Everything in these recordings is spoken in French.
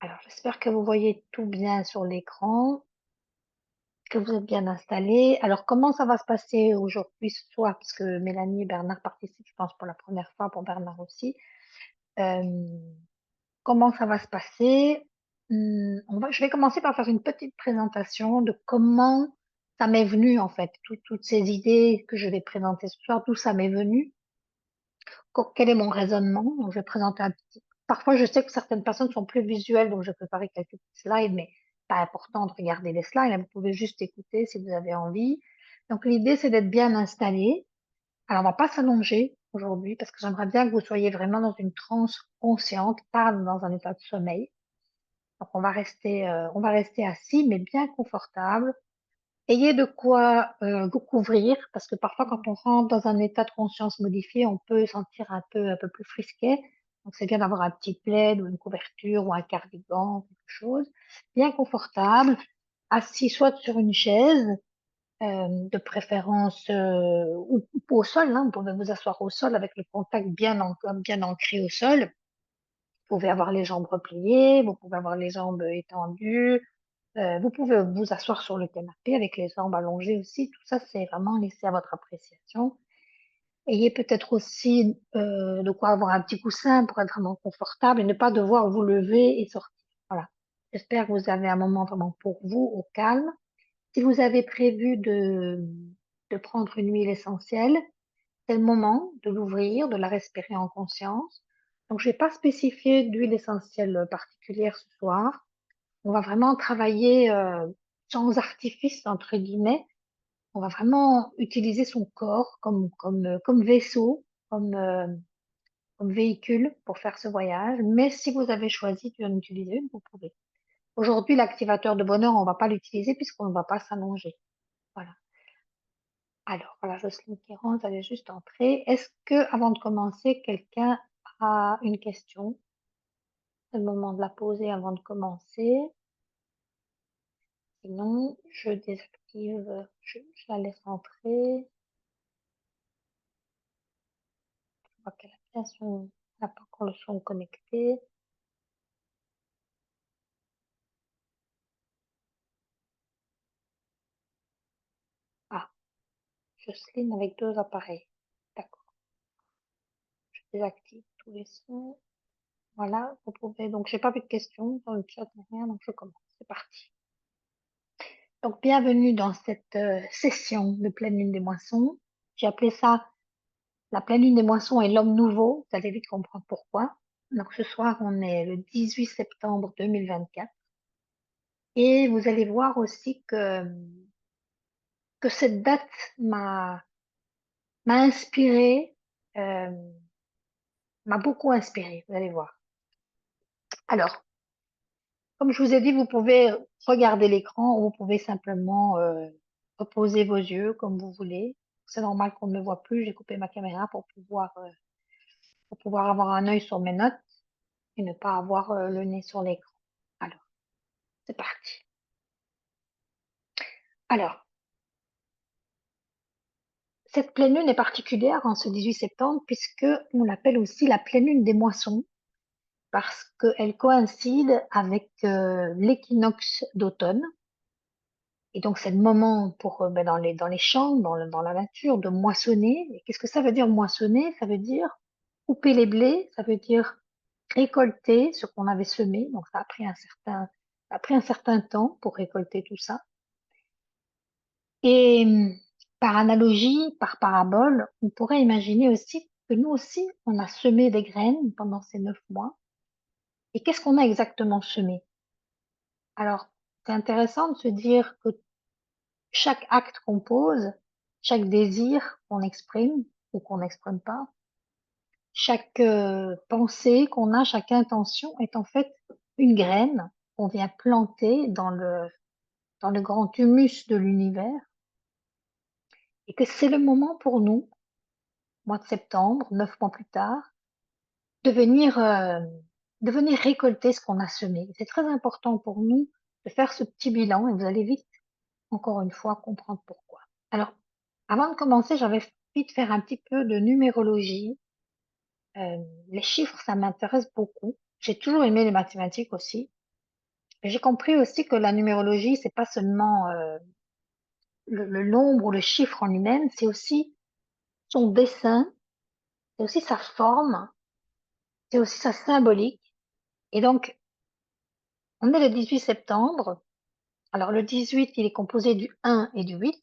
Alors, j'espère que vous voyez tout bien sur l'écran, que vous êtes bien installés. Alors, comment ça va se passer aujourd'hui, ce soir? Parce que Mélanie et Bernard participent, je pense, pour la première fois, pour Bernard aussi. Euh, Comment ça va se passer? Je vais commencer par faire une petite présentation de comment ça m'est venu, en fait, toutes ces idées que je vais présenter ce soir, d'où ça m'est venu. Quel est mon raisonnement? Donc, je vais présenter un petit. Parfois, je sais que certaines personnes sont plus visuelles, donc je vais préparer quelques petits slides, mais pas important de regarder les slides. Vous pouvez juste écouter si vous avez envie. Donc, l'idée, c'est d'être bien installé. Alors, on va pas s'allonger aujourd'hui parce que j'aimerais bien que vous soyez vraiment dans une transe consciente, pas dans un état de sommeil. Donc, on va rester assis, mais bien confortable. Ayez de quoi vous couvrir, parce que parfois, quand on rentre dans un état de conscience modifié, on peut sentir un peu plus frisquet. Donc, c'est bien d'avoir un petit plaid ou une couverture ou un cardigan, quelque chose. Bien confortable, assis soit sur une chaise, de préférence, ou au sol, hein. Vous pouvez vous asseoir au sol avec le contact bien ancré au sol. Vous pouvez avoir les jambes repliées, vous pouvez avoir les jambes étendues, vous pouvez vous asseoir sur le canapé avec les jambes allongées aussi. Tout ça, c'est vraiment laissé à votre appréciation. Ayez peut-être aussi de quoi avoir un petit coussin pour être vraiment confortable et ne pas devoir vous lever et sortir. Voilà. J'espère que vous avez un moment vraiment pour vous, au calme. Si vous avez prévu de prendre une huile essentielle, c'est le moment de l'ouvrir, de la respirer en conscience. Donc, je vais pas spécifier d'huile essentielle particulière ce soir. On va vraiment travailler sans artifice, entre guillemets. On va vraiment utiliser son corps comme vaisseau, comme véhicule pour faire ce voyage. Mais si vous avez choisi d'en utiliser une, vous pouvez. Aujourd'hui, l'activateur de bonheur, on va pas l'utiliser puisqu'on ne va pas s'allonger. Voilà. Alors, voilà, Jocelyne qui rentre, elle est juste entrée. Est-ce que, avant de commencer, quelqu'un a une question? C'est le moment de la poser avant de commencer. Sinon, je désactive, je la laisse entrer. Je vois qu'elle a bien son, elle n'a pas encore le son connecté. Ah, Jocelyne avec deux appareils. D'accord. Je désactive tous les sons. Voilà, vous pouvez. Donc, j'ai pas plus de questions dans le chat ni rien, donc je commence. C'est parti. Donc, bienvenue dans cette session de pleine lune des moissons. J'ai appelé ça la pleine lune des moissons et l'homme nouveau. Vous allez vite comprendre pourquoi. Donc, ce soir, on est le 18 septembre 2024. Et vous allez voir aussi que cette date m'a m'a inspiré, euh, m'a beaucoup inspiré, vous allez voir. Alors, comme je vous ai dit, vous pouvez regarder l'écran ou vous pouvez simplement reposer vos yeux comme vous voulez. C'est normal qu'on ne me voit plus, j'ai coupé ma caméra pour pouvoir avoir un œil sur mes notes et ne pas avoir le nez sur l'écran. Alors, c'est parti. Alors, cette pleine lune est particulière en ce 18 septembre puisque on l'appelle aussi la pleine lune des moissons parce qu'elle coïncide avec l'équinoxe d'automne. Et donc, c'est le moment pour, ben, dans les champs, dans la nature, de moissonner. Et qu'est-ce que ça veut dire moissonner? Ça veut dire couper les blés, ça veut dire récolter ce qu'on avait semé. Donc, ça a pris un certain temps pour récolter tout ça. Et par analogie, par parabole, on pourrait imaginer aussi que nous aussi, on a semé des graines pendant ces 9 mois. Et qu'est-ce qu'on a exactement semé? Alors, c'est intéressant de se dire que chaque acte qu'on pose, chaque désir qu'on exprime ou qu'on n'exprime pas, chaque pensée qu'on a, chaque intention est en fait une graine qu'on vient planter dans le grand humus de l'univers et que c'est le moment pour nous, mois de septembre, 9 mois plus tard, de venir, euh, de venir récolter ce qu'on a semé. C'est très important pour nous de faire ce petit bilan et vous allez vite, encore une fois, comprendre pourquoi. Alors, avant de commencer, j'avais envie de faire un petit peu de numérologie. Les chiffres, ça m'intéresse beaucoup. J'ai toujours aimé les mathématiques aussi. J'ai compris aussi que la numérologie, c'est pas seulement le nombre ou le chiffre en lui-même, c'est aussi son dessin, c'est aussi sa forme, c'est aussi sa symbolique. Et donc, on est le 18 septembre. Alors, le 18, il est composé du 1 et du 8.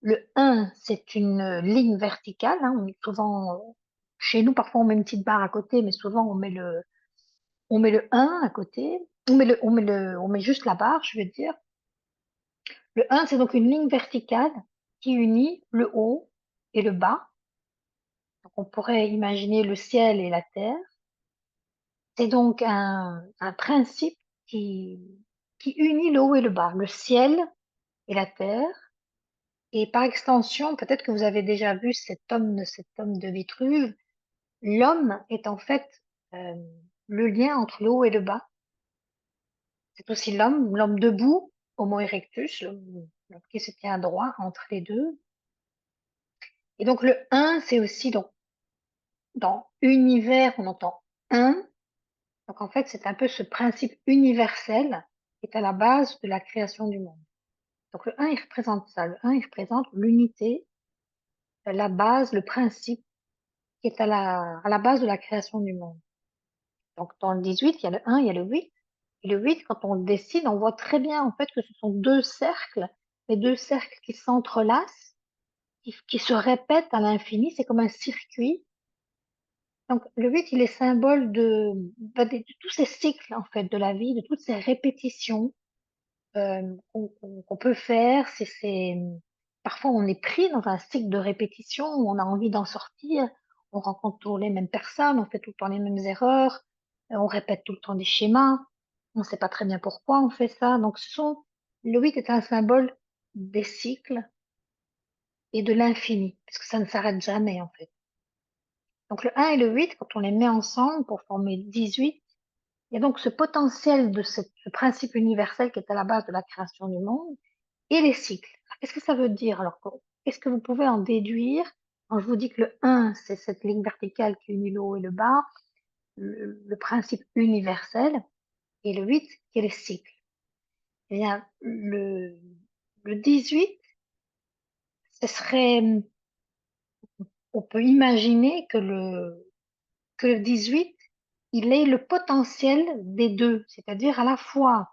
Le 1, c'est une ligne verticale, hein. On est souvent, chez nous, parfois on met une petite barre à côté, mais souvent on met le 1 à côté. On met juste la barre, je veux dire. Le 1, c'est donc une ligne verticale qui unit le haut et le bas. Donc, on pourrait imaginer le ciel et la terre. C'est donc un principe qui, qui unit le haut et le bas, le ciel et la terre. Et par extension, peut-être que vous avez déjà vu cet homme de Vitruve. L'homme est en fait euh, le lien entre le haut et le bas. C'est aussi l'homme debout, Homo erectus, l'homme qui se tient droit entre les deux. Et donc le un, c'est aussi donc dans univers, on entend un. Donc en fait, c'est un peu ce principe universel qui est à la base de la création du monde. Donc le un, il représente ça. Le un, il représente l'unité, la base, le principe qui est à la base de la création du monde. Donc dans le 18, il y a le un, il y a le 8. Et le 8, quand on le dessine, on voit très bien en fait que ce sont deux cercles, les deux cercles qui s'entrelacent, qui se répètent à l'infini. C'est comme un circuit. Donc, le 8, il est symbole de tous ces cycles, en fait, de la vie, de toutes ces répétitions qu'on peut faire. Parfois, on est pris dans un cycle de répétition où on a envie d'en sortir. On rencontre toujours les mêmes personnes, on fait tout le temps les mêmes erreurs, on répète tout le temps des schémas. On ne sait pas très bien pourquoi on fait ça. Donc, le 8 est un symbole des cycles et de l'infini, puisque ça ne s'arrête jamais, en fait. Donc, le 1 et le 8, quand on les met ensemble pour former 18, il y a donc ce potentiel de ce principe universel qui est à la base de la création du monde et les cycles. Qu'est-ce que ça veut dire? Alors, qu'est-ce que vous pouvez en déduire quand je vous dis que le 1, c'est cette ligne verticale qui unit le haut et le bas, le principe universel, et le 8, qui est les cycles. Eh bien, le 18, ce serait, on peut imaginer que le 18, il ait le potentiel des deux, c'est-à-dire à la fois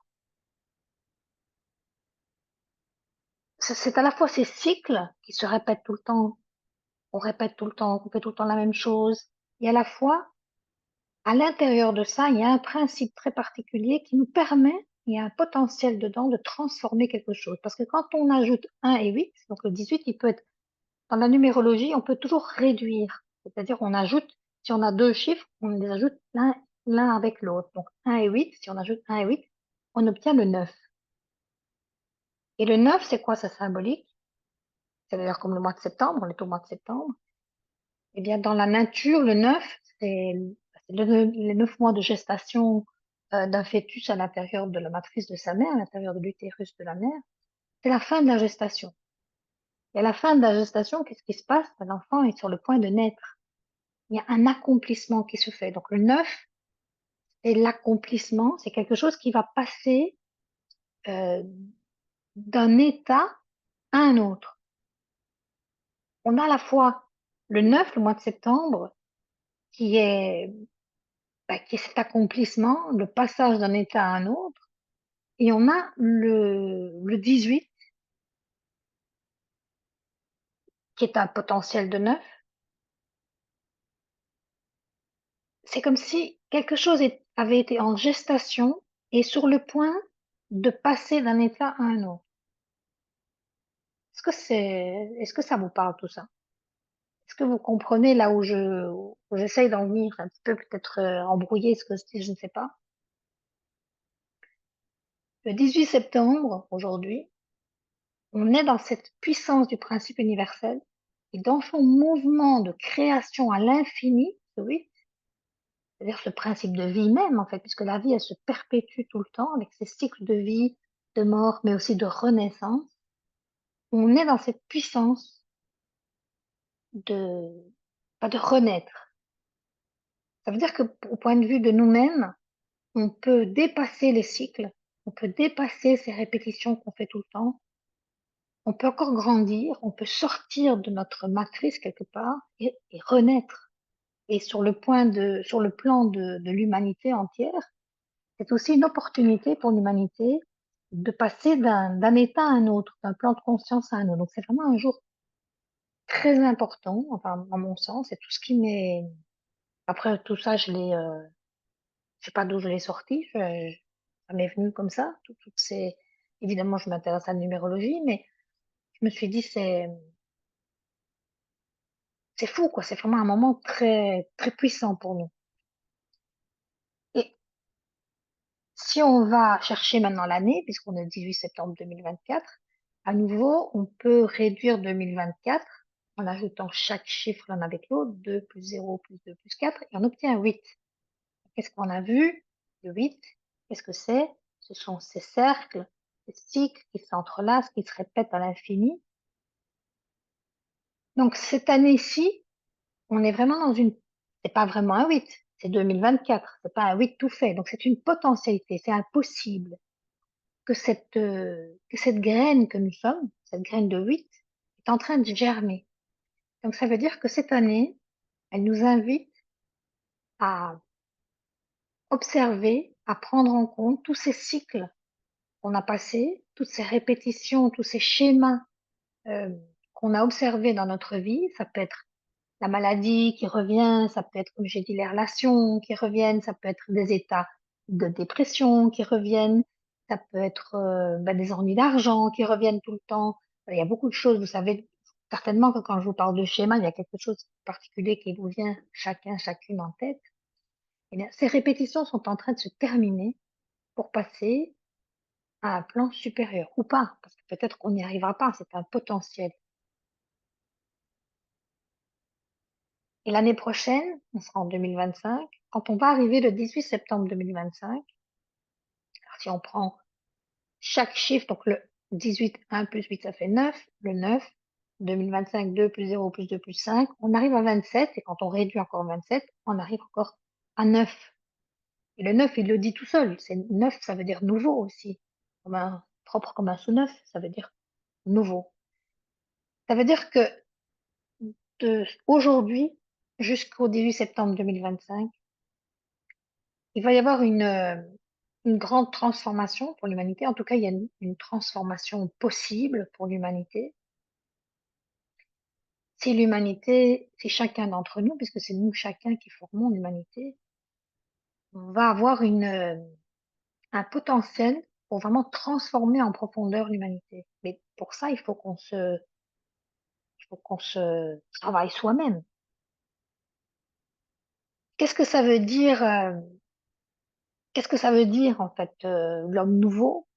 c'est à la fois ces cycles qui se répètent tout le temps, on répète tout le temps, on fait tout le temps la même chose, et à la fois, à l'intérieur de ça, il y a un principe très particulier qui nous permet, il y a un potentiel dedans de transformer quelque chose. Parce que quand on ajoute 1 et 8, donc le 18, il peut être, dans la numérologie, on peut toujours réduire. C'est-à-dire, on ajoute, si on a deux chiffres, on les ajoute l'un avec l'autre. Donc 1 et 8, si on ajoute 1 et 8, on obtient le 9. Et le 9, c'est quoi sa symbolique? C'est d'ailleurs comme le mois de septembre, on est au mois de septembre. Eh bien, dans la nature, le 9, c'est les 9 mois de gestation d'un fœtus à l'intérieur de la matrice de sa mère, à l'intérieur de l'utérus de la mère. C'est la fin de la gestation. Et à la fin de la gestation, qu'est-ce qui se passe? L'enfant est sur le point de naître. Il y a un accomplissement qui se fait. Donc, le 9, c'est l'accomplissement, c'est quelque chose qui va passer euh, d'un état à un autre. On a à la fois le 9, le mois de septembre, qui est qui est cet accomplissement, le passage d'un état à un autre. Et on a le 18, qui est un potentiel de 9. C'est comme si quelque chose avait été en gestation et sur le point de passer d'un état à un autre. Est-ce que ça vous parle tout ça? Est-ce que vous comprenez là où j'essaye d'en venir? Un petit peu peut-être embrouillé ce que je dis, je ne sais pas. Le 18 septembre, aujourd'hui, on est dans cette puissance du principe universel et dans son mouvement de création à l'infini, oui, c'est-à-dire ce principe de vie même, en fait, puisque la vie, elle se perpétue tout le temps avec ses cycles de vie, de mort, mais aussi de renaissance. On est dans cette puissance de, pas de renaître. Ça veut dire que, au point de vue de nous-mêmes, on peut dépasser les cycles on peut dépasser ces répétitions qu'on fait tout le temps, on peut encore grandir, on peut sortir de notre matrice quelque part et renaître. Et sur le plan de l'humanité entière, c'est aussi une opportunité pour l'humanité de passer d'un état à un autre, d'un plan de conscience à un autre. Donc c'est vraiment un jour très important, enfin, à mon sens, et tout ce qui m'est... Après tout ça, je sais pas d'où je l'ai sorti, ça m'est venu comme ça. Toutes ces... Évidemment, je m'intéresse à la numérologie, mais je me suis dit, c'est fou, quoi. C'est vraiment un moment très, très puissant pour nous. Et si on va chercher maintenant l'année, puisqu'on est le 18 septembre 2024, à nouveau, on peut réduire 2024 en ajoutant chaque chiffre l'un avec l'autre, 2 plus 0 plus 2 plus 4, et on obtient 8. Qu'est-ce qu'on a vu? Le 8, qu'est-ce que c'est? Ce sont ces cercles, ces cycles qui s'entrelacent, qui se répètent à l'infini. Donc cette année-ci, on est vraiment dans une... C'est pas vraiment un 8, c'est 2024, c'est pas un 8 tout fait. Donc c'est une potentialité, c'est impossible que cette graine que nous sommes, cette graine de 8, est en train de germer. Donc ça veut dire que cette année, elle nous invite à observer, à prendre en compte tous ces cycles qu'on a passés, toutes ces répétitions, tous ces schémas euh, qu'on a observés dans notre vie. Ça peut être la maladie qui revient, ça peut être, comme j'ai dit, les relations qui reviennent, ça peut être des états de dépression qui reviennent, ça peut être des ennuis d'argent qui reviennent tout le temps. Il y a beaucoup de choses, vous savez, certainement que quand je vous parle de schéma, il y a quelque chose de particulier qui vous vient chacune en tête. Eh bien, ces répétitions sont en train de se terminer pour passer à un plan supérieur, ou pas, parce que peut-être qu'on n'y arrivera pas, c'est un potentiel. Et l'année prochaine, on sera en 2025, quand on va arriver le 18 septembre 2025, alors si on prend chaque chiffre, donc le 18, 1 plus 8, ça fait 9, le 9, 2025, 2 plus 0 plus 2 plus 5, on arrive à 27, et quand on réduit encore 27, on arrive encore à 9. Et le 9, il le dit tout seul, c'est 9, ça veut dire nouveau aussi, propre comme un sous-neuf, ça veut dire nouveau. Ça veut dire que de aujourd'hui jusqu'au 18 septembre 2025, il va y avoir une grande transformation pour l'humanité. En tout cas, il y a une transformation possible pour l'humanité. Si l'humanité, si chacun d'entre nous, puisque c'est nous chacun qui formons l'humanité, on va avoir un potentiel pour vraiment transformer en profondeur l'humanité. Mais pour ça, il faut qu'on se travaille soi-même. Qu'est-ce que ça veut dire, qu'est-ce que ça veut dire en fait, l'homme nouveau?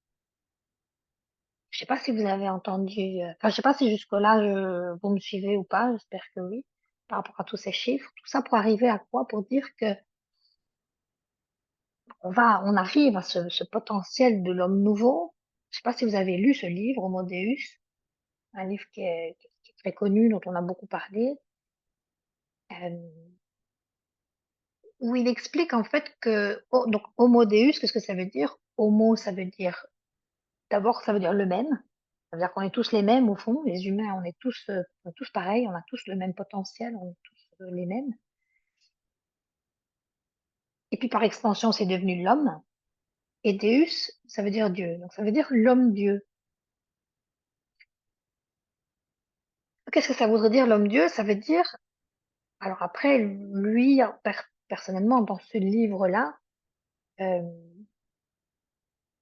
Je sais pas si vous avez entendu, enfin, je sais pas si jusque-là, vous me suivez ou pas, j'espère que oui, par rapport à tous ces chiffres. Tout ça pour arriver à quoi? Pour dire que on arrive à ce potentiel de l'homme nouveau. Je sais pas si vous avez lu ce livre, Homo Deus, un livre qui est très connu, dont on a beaucoup parlé, euh, où il explique en fait que, donc Homo Deus, qu'est-ce que ça veut dire? Homo, ça veut dire, d'abord, ça veut dire le même. Ça veut dire qu'on est tous les mêmes au fond, les humains, on est tous pareils, on a tous le même potentiel, on est tous les mêmes. Et puis par extension, c'est devenu l'homme. Et Deus, ça veut dire Dieu. Donc ça veut dire l'homme-dieu. Qu'est-ce que ça voudrait dire l'homme-dieu? Ça veut dire, alors après, lui, personnellement, dans ce livre-là, euh,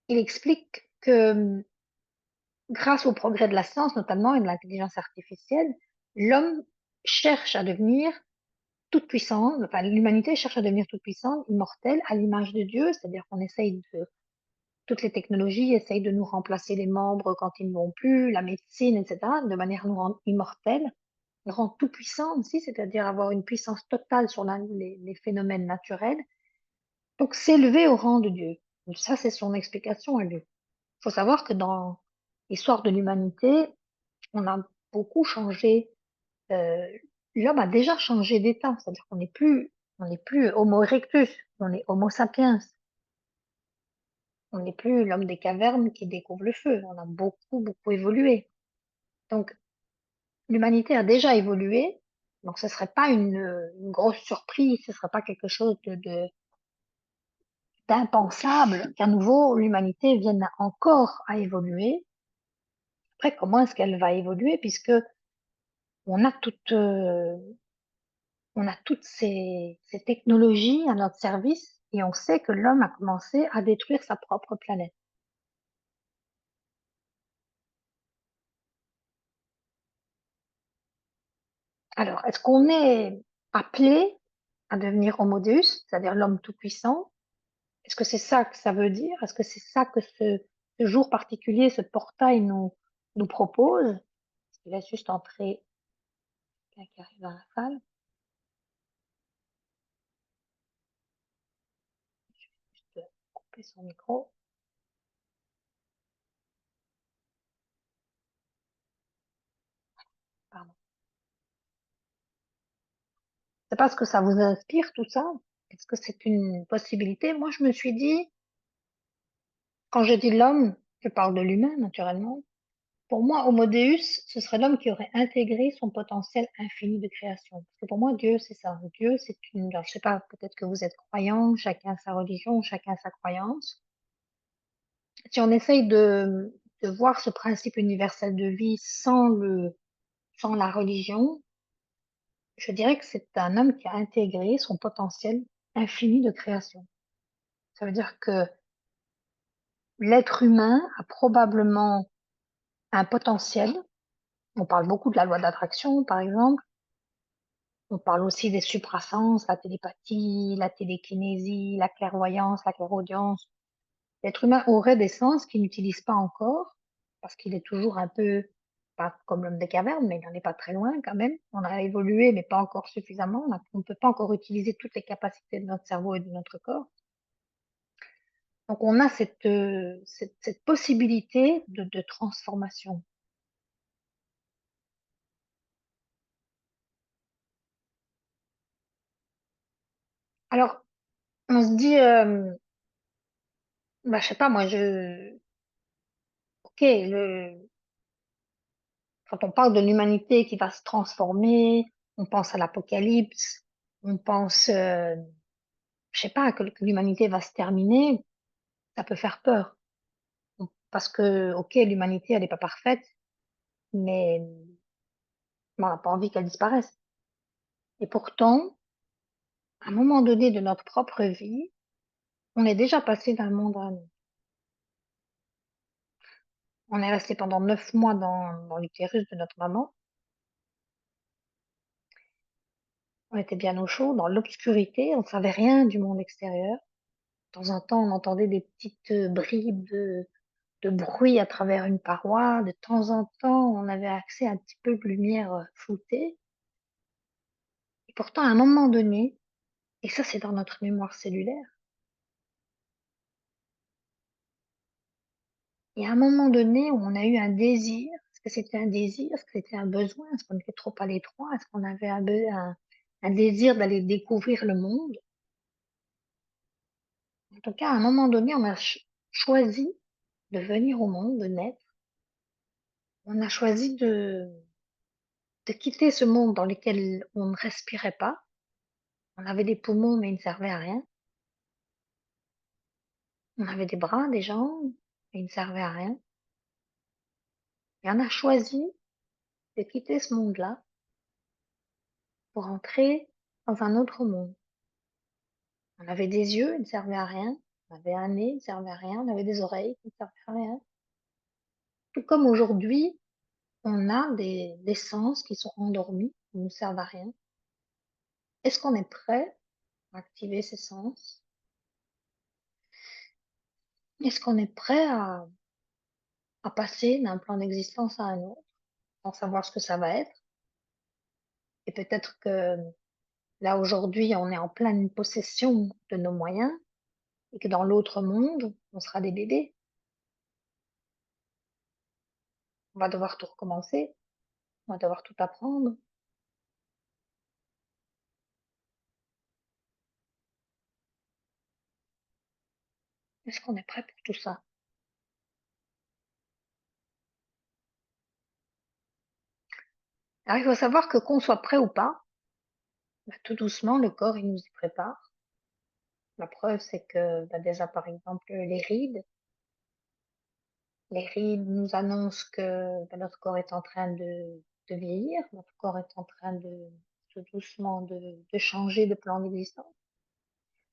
il explique que grâce au progrès de la science, notamment, et de l'intelligence artificielle, l'homme cherche à devenir toute puissante, enfin l'humanité cherche à devenir toute puissante, immortelle, à l'image de Dieu, c'est-à-dire qu'on essaye de, toutes les technologies essayent de nous remplacer les membres quand ils ne vont plus, la médecine, etc., de manière à nous rendre immortels, nous rendre tout puissants aussi, c'est-à-dire avoir une puissance totale sur les phénomènes naturels. Donc s'élever au rang de Dieu. Donc, ça, c'est son explication à lui. Il faut savoir que dans l'histoire de l'humanité, on a beaucoup changé. euh, L'homme a déjà changé d'état, c'est-à-dire on n'est plus Homo erectus, on est Homo sapiens. On n'est plus l'homme des cavernes qui découvre le feu. On a beaucoup, beaucoup évolué. Donc, l'humanité a déjà évolué. Donc, ce serait pas une grosse surprise, ce serait pas quelque chose d'impensable qu'à nouveau l'humanité vienne encore à évoluer. Après, comment est-ce qu'elle va évoluer puisque on a toute, euh, on a toutes ces technologies à notre service et on sait que l'homme a commencé à détruire sa propre planète. Alors, est-ce qu'on est appelé à devenir Homo Deus, c'est-à-dire l'homme tout-puissant? Est-ce que c'est ça que ça veut dire? Est-ce que c'est ça que ce jour particulier, ce portail nous propose? Je laisse juste entrer quelqu'un qui arrive dans la salle. Juste couper son micro. Pardon. C'est pas ce que ça vous inspire, tout ça? Est-ce que c'est une possibilité? Moi, je me suis dit, quand je dis l'homme, je parle de l'humain, naturellement. Pour moi, Homo Deus, ce serait l'homme qui aurait intégré son potentiel infini de création. Parce que pour moi, Dieu, c'est ça. Dieu, c'est une... Alors, je sais pas, peut-être que vous êtes croyant, chacun sa religion, chacun sa croyance. Si on essaye de voir ce principe universel de vie sans la religion, je dirais que c'est un homme qui a intégré son potentiel infini de création. Ça veut dire que l'être humain a probablement un potentiel. On parle beaucoup de la loi d'attraction, par exemple. On parle aussi des suprasens, la télépathie, la télékinésie, la clairvoyance, la clairaudience. L'être humain aurait des sens qu'il n'utilise pas encore, parce qu'il est toujours un peu, pas comme l'homme des cavernes, mais il n'en est pas très loin quand même. On a évolué, mais pas encore suffisamment. On ne peut pas encore utiliser toutes les capacités de notre cerveau et de notre corps. Donc on a cette possibilité de transformation. Alors, on se dit, bah, je sais pas, ok, quand on parle de l'humanité qui va se transformer, on pense à l'apocalypse, on pense, je sais pas, que l'humanité va se terminer, ça peut faire peur. Parce que, ok, l'humanité, elle n'est pas parfaite, mais on n'a pas envie qu'elle disparaisse. Et pourtant, à un moment donné de notre propre vie, on est déjà passé d'un monde à un autre. On est resté pendant 9 mois dans l'utérus de notre maman. On était bien au chaud, dans l'obscurité, on ne savait rien du monde extérieur. De temps en temps, on entendait des petites bribes de bruit à travers une paroi. De temps en temps, on avait accès à un petit peu de lumière floutée. Et pourtant, à un moment donné, et ça c'est dans notre mémoire cellulaire, et à un moment donné où on a eu un désir, est-ce que c'était un désir, est-ce que c'était un besoin, est-ce qu'on était trop à l'étroit, est-ce qu'on avait un désir d'aller découvrir le monde? En tout cas, à un moment donné, on a choisi de venir au monde, de naître. On a choisi de quitter ce monde dans lequel on ne respirait pas. On avait des poumons, mais ils ne servaient à rien. On avait des bras, des jambes, mais ils ne servaient à rien. Et on a choisi de quitter ce monde-là pour entrer dans un autre monde. On avait des yeux, ils ne servaient à rien. On avait un nez, ils ne servaient à rien. On avait des oreilles, qui ne servaient à rien. Tout comme aujourd'hui, on a des sens qui sont endormis, qui ne servent à rien. Est-ce qu'on est prêt à activer ces sens? Est-ce qu'on est prêt à passer d'un plan d'existence à un autre, sans savoir ce que ça va être? Et peut-être que là, aujourd'hui, on est en pleine possession de nos moyens et que dans l'autre monde, on sera des bébés. On va devoir tout recommencer, on va devoir tout apprendre. Est-ce qu'on est prêt pour tout ça? Alors, il faut savoir que qu'on soit prêt ou pas, bah, tout doucement, le corps, il nous y prépare. La preuve, c'est que, bah, déjà, par exemple, les rides nous annoncent que, bah, notre corps est en train de vieillir, notre corps est en train de tout doucement de changer de plan d'existence.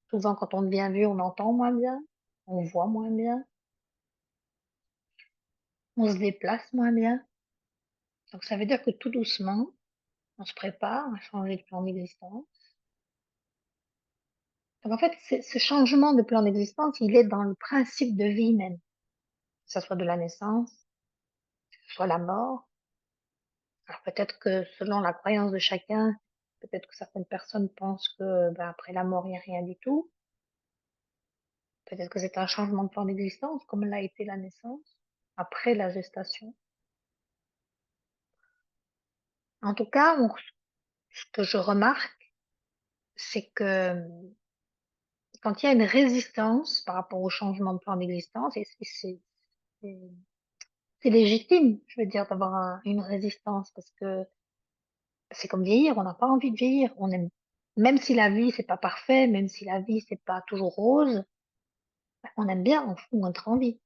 Souvent, quand on devient vieux, on entend moins bien, on voit moins bien, on se déplace moins bien. Donc ça veut dire que tout doucement, on se prépare à changer de plan d'existence. Donc en fait, ce changement de plan d'existence, il est dans le principe de vie même, que ça soit de la naissance, que ce soit la mort. Alors peut-être que selon la croyance de chacun, peut-être que certaines personnes pensent que, bah, après la mort, il y a rien du tout. Peut-être que c'est un changement de plan d'existence, comme l'a été la naissance, après la gestation. En tout cas, ce que je remarque, c'est que, quand il y a une résistance par rapport au changement de plan d'existence, et c'est c'est légitime, je veux dire, d'avoir une résistance, parce que c'est comme vieillir, on n'a pas envie de vieillir. On aime, même si la vie c'est pas parfait, même si la vie c'est pas toujours rose, bah, on aime bien au fond notre envie.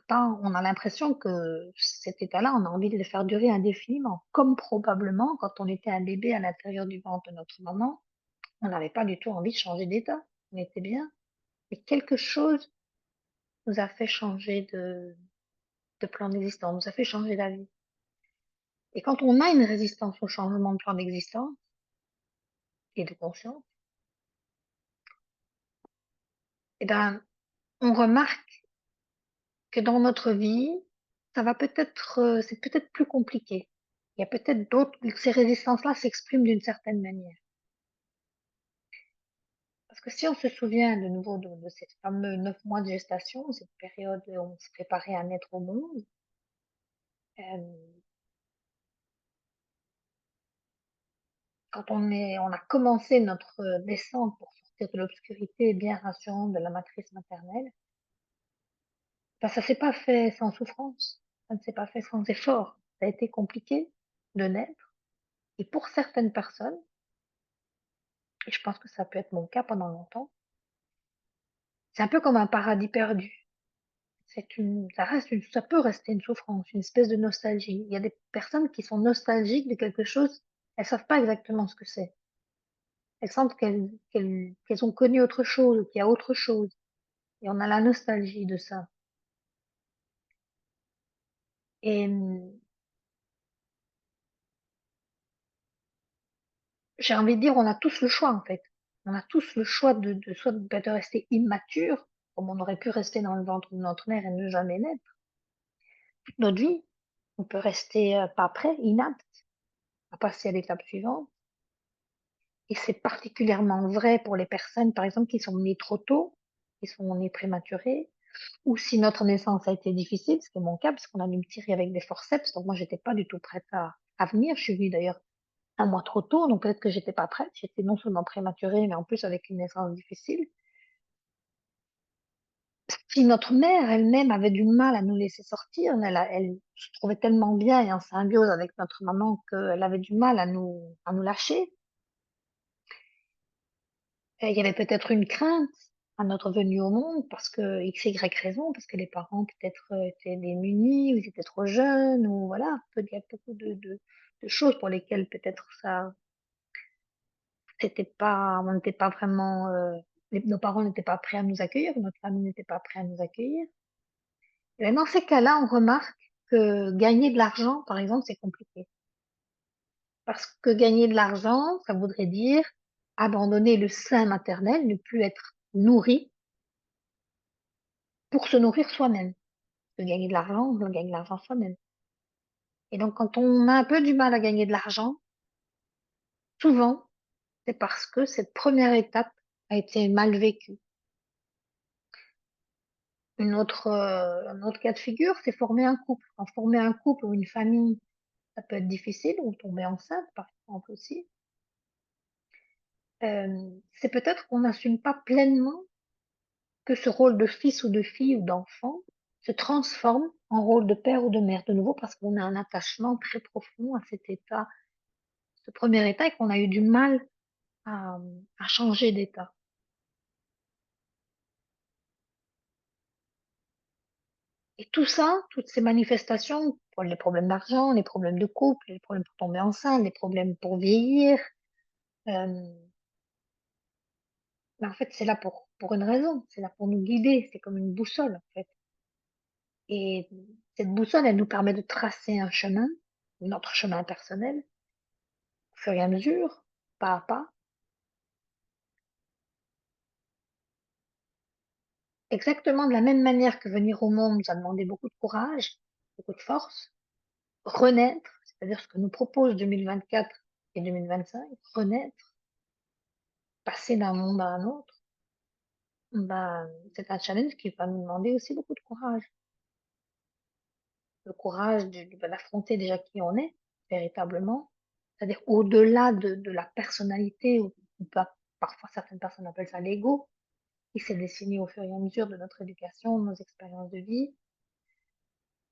On a l'impression que cet état-là, on a envie de le faire durer indéfiniment, comme probablement quand on était un bébé à l'intérieur du ventre de notre maman, on n'avait pas du tout envie de changer d'état. On était bien. Mais quelque chose nous a fait changer de plan d'existence, nous a fait changer d'avis. Et quand on a une résistance au changement de plan d'existence et de conscience, eh ben, on remarque que dans notre vie, ça va peut-être, c'est peut-être plus compliqué. Il y a peut-être d'autres, ces résistances-là s'expriment d'une certaine manière. Parce que si on se souvient de nouveau de ces fameux 9 mois de gestation, cette période où on se préparait à naître au monde, euh, quand on a commencé notre descente pour sortir de l'obscurité bien rassurante de la matrice maternelle, ben, ça s'est pas fait sans souffrance, ça ne s'est pas fait sans effort. Ça a été compliqué de naître. Et pour certaines personnes, et je pense que ça peut être mon cas pendant longtemps, c'est un peu comme un paradis perdu. Ça peut rester une souffrance, une espèce de nostalgie. Il y a des personnes qui sont nostalgiques de quelque chose, elles savent pas exactement ce que c'est. Elles sentent qu'elles ont connu autre chose, ou qu'il y a autre chose. Et on a la nostalgie de ça. Et j'ai envie de dire, on a tous le choix en fait. On a tous le choix soit de rester immature, comme on aurait pu rester dans le ventre de notre mère et ne jamais naître toute notre vie. On peut rester pas prêt, inapte, à passer à l'étape suivante. Et c'est particulièrement vrai pour les personnes, par exemple, qui sont nées trop tôt, qui sont nées prématurées, ou si notre naissance a été difficile, ce qui est mon cas, parce qu'on a dû me tirer avec des forceps, donc moi, j'étais pas du tout prête à venir. Je suis venue d'ailleurs un mois trop tôt, donc peut-être que j'étais pas prête. J'étais non seulement prématurée, mais en plus avec une naissance difficile. Si notre mère elle-même avait du mal à nous laisser sortir, elle se trouvait tellement bien et en symbiose avec notre maman qu'elle avait du mal à nous lâcher. Il y avait peut-être une crainte à notre venue au monde parce que X, Y raison, parce que les parents peut-être étaient démunis, ou ils étaient trop jeunes, ou voilà, il y a beaucoup de choses pour lesquelles peut-être ça, on n'était pas vraiment, nos parents n'étaient pas prêts à nous accueillir, notre famille n'était pas prêt à nous accueillir. Et ben, dans ces cas-là, on remarque que gagner de l'argent, par exemple, c'est compliqué. Parce que gagner de l'argent, ça voudrait dire abandonner le sein maternel, ne plus être nourri pour se nourrir soi-même. De gagner de l'argent, on gagne de l'argent soi-même. Et donc, quand on a un peu du mal à gagner de l'argent, souvent, c'est parce que cette première étape a été mal vécue. Un autre cas de figure, c'est former un couple. Quand former un couple ou une famille, ça peut être difficile, ou tomber enceinte, par exemple aussi. C'est peut-être qu'on n'assume pas pleinement que ce rôle de fils ou de fille ou d'enfant se transforme en rôle de père ou de mère, de nouveau parce qu'on a un attachement très profond à cet état, ce premier état et qu'on a eu du mal à changer d'état. Et tout ça, toutes ces manifestations, pour les problèmes d'argent, les problèmes de couple, les problèmes pour tomber enceinte, les problèmes pour vieillir, euh, mais en fait, c'est là pour une raison, c'est là pour nous guider, c'est comme une boussole, en fait. Et cette boussole, elle nous permet de tracer un chemin, notre chemin personnel, au fur et à mesure, pas à pas, exactement de la même manière que venir au monde nous a demandé beaucoup de courage, beaucoup de force, renaître, c'est-à-dire ce que nous propose 2024 et 2025, renaître, passer d'un monde à un autre, ben, c'est un challenge qui va nous demander aussi beaucoup de courage. Le courage d'affronter déjà qui on est, véritablement, c'est-à-dire au-delà de la personnalité, ou pas, parfois certaines personnes appellent ça l'ego, qui s'est dessiné au fur et à mesure de notre éducation, de nos expériences de vie.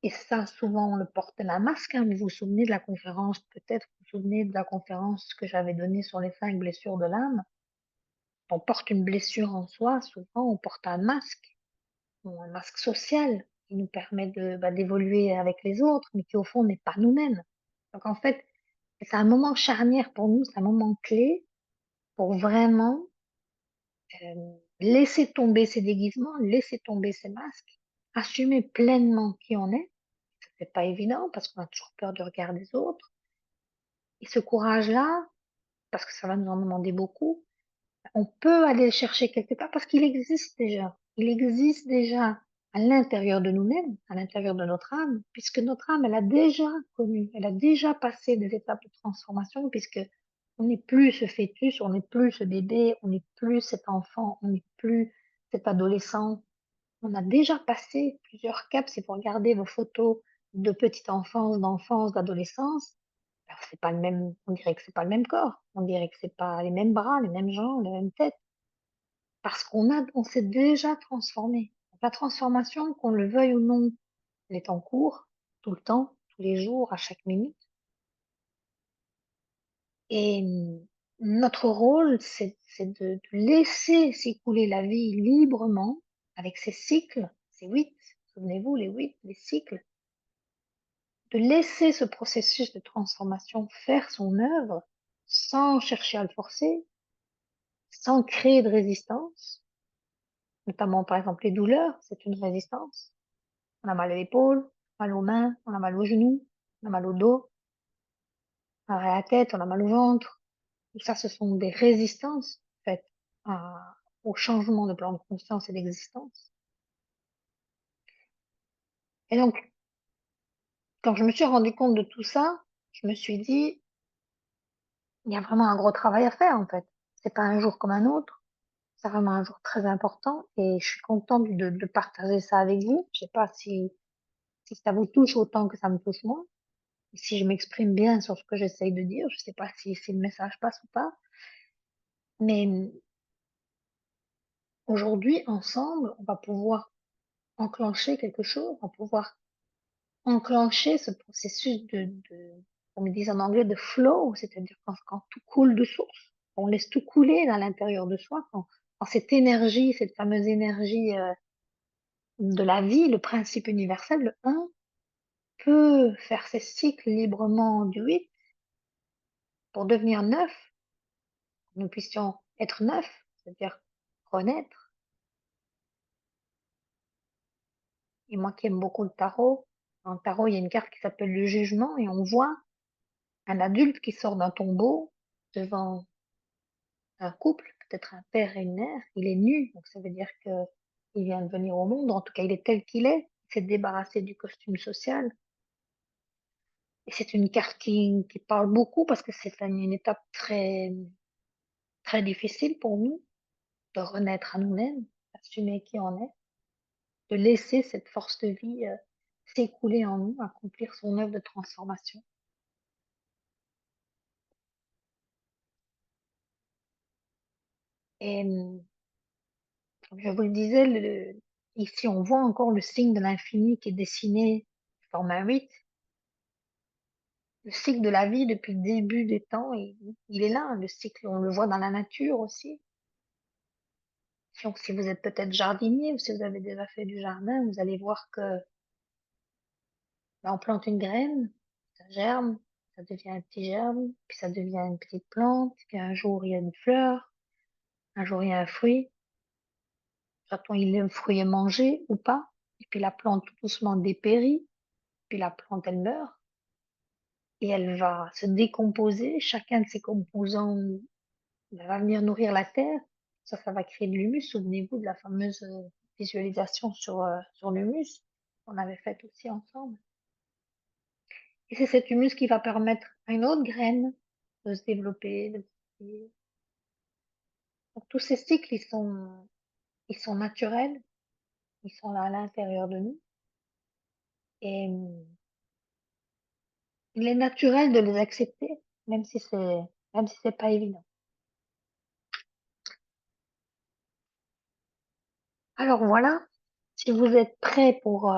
Et ça, souvent, on le porte comme un masque, hein. Vous vous souvenez de la conférence, peut-être vous vous souvenez de la conférence que j'avais donnée sur les 5 blessures de l'âme. On porte une blessure en soi, souvent on porte un masque social qui nous permet d'évoluer avec les autres, mais qui au fond n'est pas nous-mêmes. Donc en fait, c'est un moment charnière pour nous, c'est un moment clé pour vraiment laisser tomber ces déguisements, laisser tomber ces masques, assumer pleinement qui on est. C'est pas évident parce qu'on a toujours peur du regard des autres. Et ce courage-là, parce que ça va nous en demander beaucoup, on peut aller le chercher quelque part parce qu'il existe déjà. Il existe déjà à l'intérieur de nous-mêmes, à l'intérieur de notre âme, puisque notre âme, elle a déjà connu, elle a déjà passé des étapes de transformation, puisque on n'est plus ce fœtus, on n'est plus ce bébé, on n'est plus cet enfant, on n'est plus cet adolescent. On a déjà passé plusieurs caps. Si vous regardez vos photos de petite enfance, d'enfance, d'adolescence, ben, c'est pas le même, on dirait que c'est pas le même corps. On dirait que c'est pas les mêmes bras, les mêmes jambes, la même tête. Parce on s'est déjà transformé. La transformation, qu'on le veuille ou non, elle est en cours, tout le temps, tous les jours, à chaque minute. Et notre rôle, c'est de laisser s'écouler la vie librement, avec ses cycles, ses 8, souvenez-vous, les 8, les cycles, de laisser ce processus de transformation faire son œuvre sans chercher à le forcer, sans créer de résistance, notamment par exemple les douleurs, c'est une résistance. On a mal à l'épaule, mal aux mains, on a mal aux genoux, on a mal au dos, on a mal à la tête, on a mal au ventre. Tout ça, ce sont des résistances faites au changement de plan de conscience et d'existence. Et donc, quand je me suis rendu compte de tout ça, je me suis dit, il y a vraiment un gros travail à faire en fait. C'est pas un jour comme un autre. C'est vraiment un jour très important et je suis contente de partager ça avec vous. Je sais pas si ça vous touche autant que ça me touche moi. Si je m'exprime bien sur ce que j'essaye de dire, je sais pas si le message passe ou pas. Mais aujourd'hui, ensemble, on va pouvoir enclencher quelque chose, on va pouvoir enclencher ce processus comme ils disent en anglais, de flow, c'est-à-dire quand tout coule de source, on laisse tout couler dans l'intérieur de soi, quand cette énergie, cette fameuse énergie de la vie, le principe universel, le un, peut faire ses cycles librement du 8 pour devenir 9, que nous puissions être 9, c'est-à-dire renaître. Et moi qui aime beaucoup le tarot, dans le tarot, il y a une carte qui s'appelle le jugement et on voit un adulte qui sort d'un tombeau devant un couple, peut-être un père et une mère. Il est nu, donc ça veut dire que il vient de venir au monde. En tout cas, il est tel qu'il est. Il s'est débarrassé du costume social. Et c'est une carte qui parle beaucoup parce que c'est une étape très, très difficile pour nous de renaître à nous-mêmes, assumer qui on est, de laisser cette force de vie s'écouler en nous, accomplir son œuvre de transformation. Et Comme je vous le disais, ici, on voit encore le signe de l'infini qui est dessiné, forme un 8. Le cycle de la vie depuis le début des temps, il est là, le cycle, on le voit dans la nature aussi. Donc, si vous êtes peut-être jardinier ou si vous avez déjà fait du jardin, vous allez voir que on plante une graine, ça germe, ça devient un petit germe, puis ça devient une petite plante, puis un jour il y a une fleur, un jour il y a un fruit, j'attends le fruit est mangé ou pas, et puis la plante tout doucement dépérit, puis la plante elle meurt, et elle va se décomposer, chacun de ses composants va venir nourrir la terre, ça va créer de l'humus, souvenez-vous de la fameuse visualisation sur l'humus qu'on avait faite aussi ensemble. Et c'est cet humus qui va permettre à une autre graine de se développer, donc tous ces cycles, ils sont naturels, ils sont là à l'intérieur de nous et il est naturel de les accepter, même si c'est pas évident. Alors voilà, si vous êtes prêts pour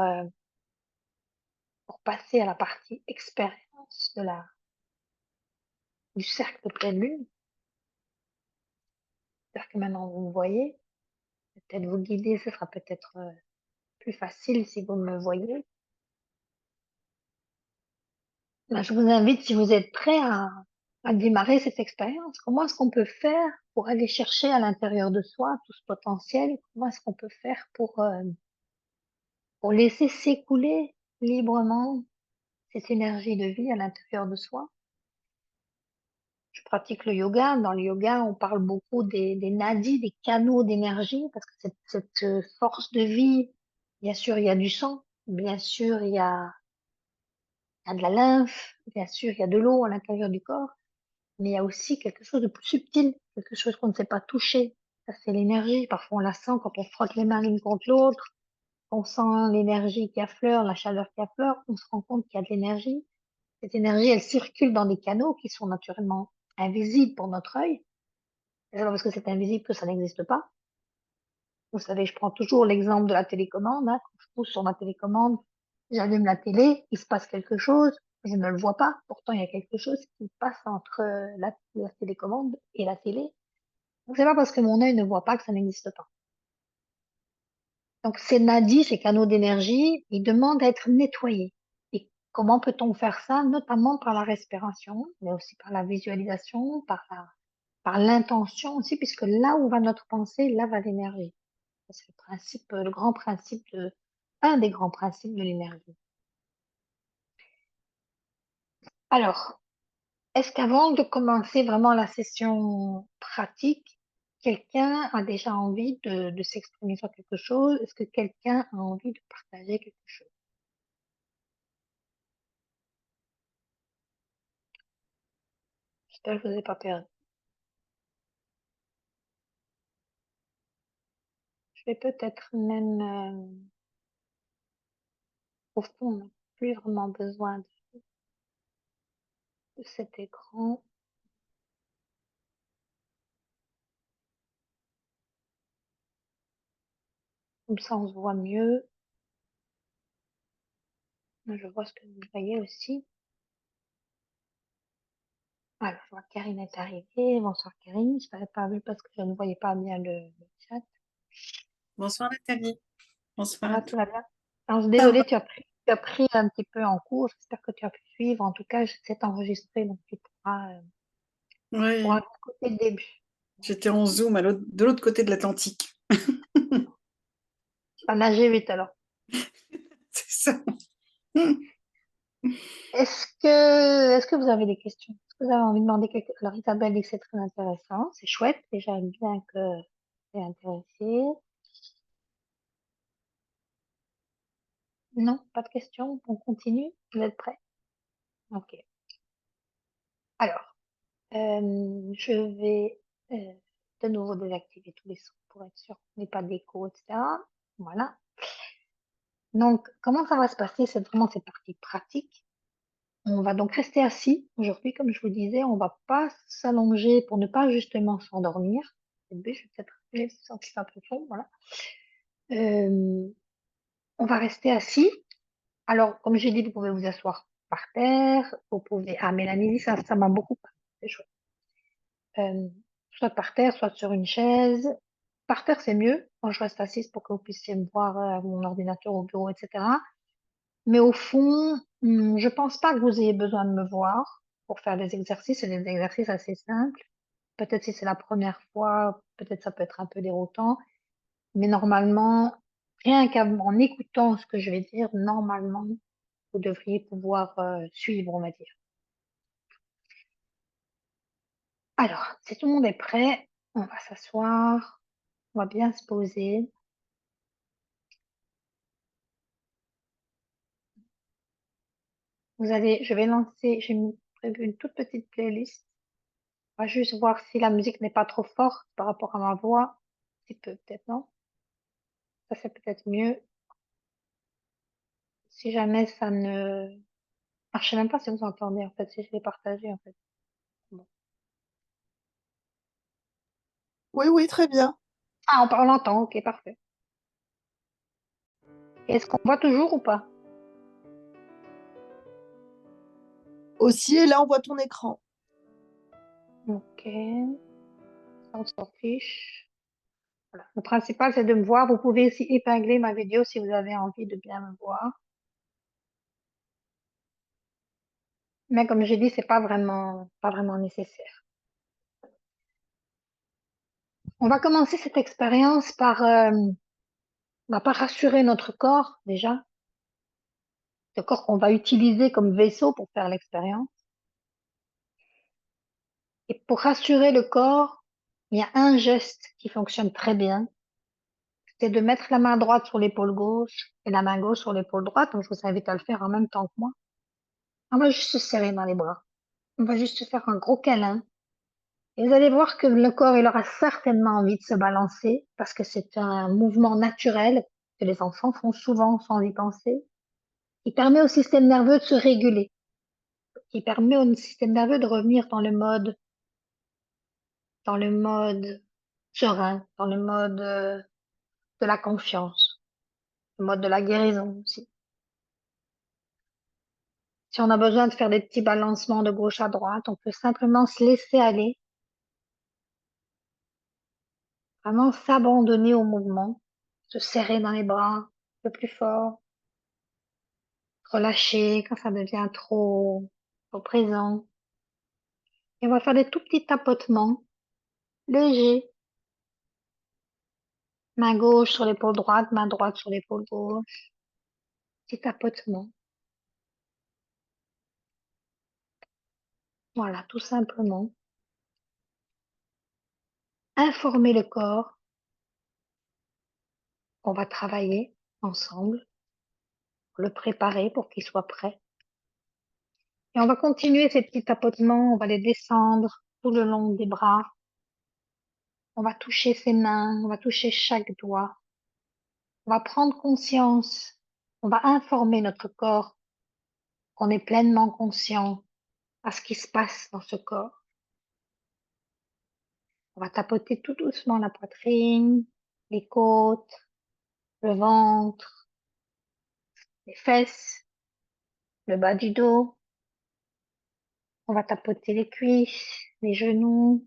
passer à la partie expérience du cercle de pleine lune, j'espère que maintenant vous me voyez, peut-être vous guider, ce sera peut-être plus facile si vous me voyez. Ben, je vous invite, si vous êtes prêts à démarrer cette expérience, comment est-ce qu'on peut faire pour aller chercher à l'intérieur de soi tout ce potentiel? Comment est-ce qu'on peut faire pour laisser s'écouler librement cette énergie de vie à l'intérieur de soi? Je pratique le yoga. Dans le yoga, on parle beaucoup des nadis, des canaux d'énergie, parce que cette force de vie, bien sûr, il y a du sang, bien sûr, il y a de la lymphe, bien sûr, il y a de l'eau à l'intérieur du corps. Mais il y a aussi quelque chose de plus subtil, quelque chose qu'on ne sait pas toucher. Ça, c'est l'énergie. Parfois, on la sent quand on frotte les mains l'une contre l'autre. On sent l'énergie qui affleure, la chaleur qui affleure. On se rend compte qu'il y a de l'énergie. Cette énergie, elle circule dans des canaux qui sont naturellement invisibles pour notre œil. C'est pas parce que c'est invisible que ça n'existe pas. Vous savez, je prends toujours l'exemple de la télécommande, hein. Quand je pousse sur ma télécommande, j'allume la télé, il se passe quelque chose, je ne le vois pas. Pourtant, il y a quelque chose qui passe entre la télécommande et la télé. Donc, c'est pas parce que mon œil ne voit pas que ça n'existe pas. Donc, ces nadis, ces canaux d'énergie, ils demandent à être nettoyés. Et comment peut-on faire ça? Notamment par la respiration, mais aussi par la visualisation, par l'intention aussi, puisque là où va notre pensée, là va l'énergie. C'est le principe, le grand principe un des grands principes de l'énergie. Alors, est-ce qu'avant de commencer vraiment la session pratique, quelqu'un a déjà envie de s'exprimer sur quelque chose? Est-ce que quelqu'un a envie de partager quelque chose? J'espère que je vous ai pas perdu. Je vais peut-être même, au fond, on n'a plus vraiment besoin de cet écran. Comme ça, on se voit mieux. Je vois ce que vous voyez aussi. Alors, je vois que Karine est arrivée. Bonsoir Karine, je t'avais pas vu parce que je ne voyais pas bien le chat. Bonsoir Nathalie, Ça bonsoir à va, tous. tout va bien? Alors, je suis Ça va. désolée, tu as pris un petit peu en cours. J'espère que tu as pu suivre. En tout cas, c'est enregistré, donc tu pourras Oui, écouter le début. j'étais en Zoom de l'autre côté de l'Atlantique. Tu vas nager vite alors. C'est ça. Est-ce que vous avez des questions? Est-ce que vous avez envie de demander quelque chose? Alors, Isabelle dit que c'est très intéressant. C'est chouette. Déjà, bien que tu es intéressée. Non, pas de questions. On continue. Vous êtes prêts? Ok. Alors, je vais de nouveau désactiver tous les sons pour être sûr qu'il n'y ait pas d'écho, etc. Voilà. Donc, comment ça va se passer? C'est vraiment cette partie pratique. On va donc rester assis aujourd'hui, comme je vous disais. On va pas s'allonger pour ne pas justement s'endormir. C'est le but. Je vais peut-être J'ai senti un peu chaud, voilà. On va rester assis. Alors, comme j'ai dit, vous pouvez vous asseoir par terre, vous pouvez... Ah, Mélanie, ça m'a beaucoup plu, c'est chouette. Euh, soit par terre, soit sur une chaise. Par terre, c'est mieux quand je reste assise pour que vous puissiez me voir mon ordinateur au bureau, etc. Mais au fond, je pense pas que vous ayez besoin de me voir pour faire des exercices. C'est des exercices assez simples. Peut-être si c'est la première fois, peut-être ça peut être un peu déroutant. Mais normalement, rien qu'en écoutant ce que je vais dire, normalement, vous devriez pouvoir suivre, on va dire. Alors, si tout le monde est prêt, on va s'asseoir, on va bien se poser. Je vais lancer, prévu une toute petite playlist. On va juste voir si la musique n'est pas trop forte par rapport à ma voix. Un petit peu, peut-être, non? Ça, c'est peut-être mieux. Si jamais ça ne... Ah, je sais même pas si vous entendez, en fait, si je l'ai partagé, en fait. Bon. Oui, oui, très bien. Ah, on l'entend, ok, parfait. Est-ce qu'on voit toujours ou pas? Aussi, et là, on voit ton écran. Ok, ça, on s'en fiche. Voilà. Le principal, c'est de me voir. Vous pouvez aussi épingler ma vidéo si vous avez envie de bien me voir. Mais comme j'ai dit, c'est pas vraiment nécessaire. On va commencer cette expérience on va pas rassurer notre corps, déjà. Le corps qu'on va utiliser comme vaisseau pour faire l'expérience. Et pour rassurer le corps, il y a un geste qui fonctionne très bien. C'est de mettre la main droite sur l'épaule gauche et la main gauche sur l'épaule droite. Donc, je vous invite à le faire en même temps que moi. On va juste se serrer dans les bras. On va juste se faire un gros câlin. Et vous allez voir que le corps, il aura certainement envie de se balancer parce que c'est un mouvement naturel que les enfants font souvent sans y penser. Il permet au système nerveux de se réguler. Il permet au système nerveux de revenir dans le mode serein, dans le mode de la confiance, le mode de la guérison aussi. Si on a besoin de faire des petits balancements de gauche à droite, on peut simplement se laisser aller, vraiment s'abandonner au mouvement, se serrer dans les bras un peu plus fort, relâcher quand ça devient trop présent. Et on va faire des tout petits tapotements légers, main gauche sur l'épaule droite, main droite sur l'épaule gauche, petit tapotement. Voilà, tout simplement. Informer le corps qu'on va travailler ensemble, le préparer pour qu'il soit prêt. Et on va continuer ces petits tapotements, on va les descendre tout le long des bras. On va toucher ses mains, on va toucher chaque doigt. On va prendre conscience, on va informer notre corps qu'on est pleinement conscient à ce qui se passe dans ce corps. On va tapoter tout doucement la poitrine, les côtes, le ventre, les fesses, le bas du dos. On va tapoter les cuisses, les genoux,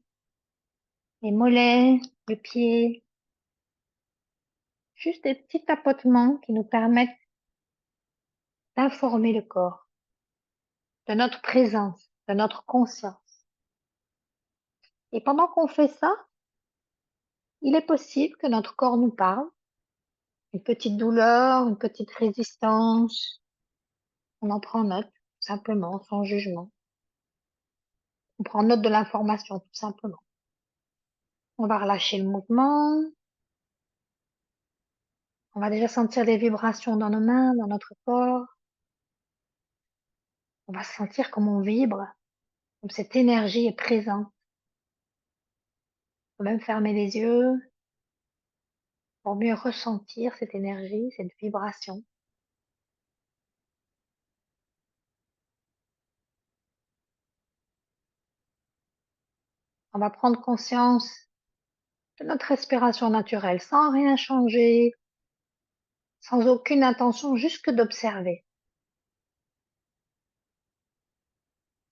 les mollets, les pieds. Juste des petits tapotements qui nous permettent d'informer le corps de notre présence, de notre conscience. Et pendant qu'on fait ça, il est possible que notre corps nous parle. Une petite douleur, une petite résistance. On en prend note, simplement, sans jugement. On prend note de l'information, tout simplement. On va relâcher le mouvement. On va déjà sentir des vibrations dans nos mains, dans notre corps. On va sentir comme on vibre, comme cette énergie est présente. On peut même fermer les yeux pour mieux ressentir cette énergie, cette vibration. On va prendre conscience de notre respiration naturelle, sans rien changer, sans aucune intention, juste que d'observer.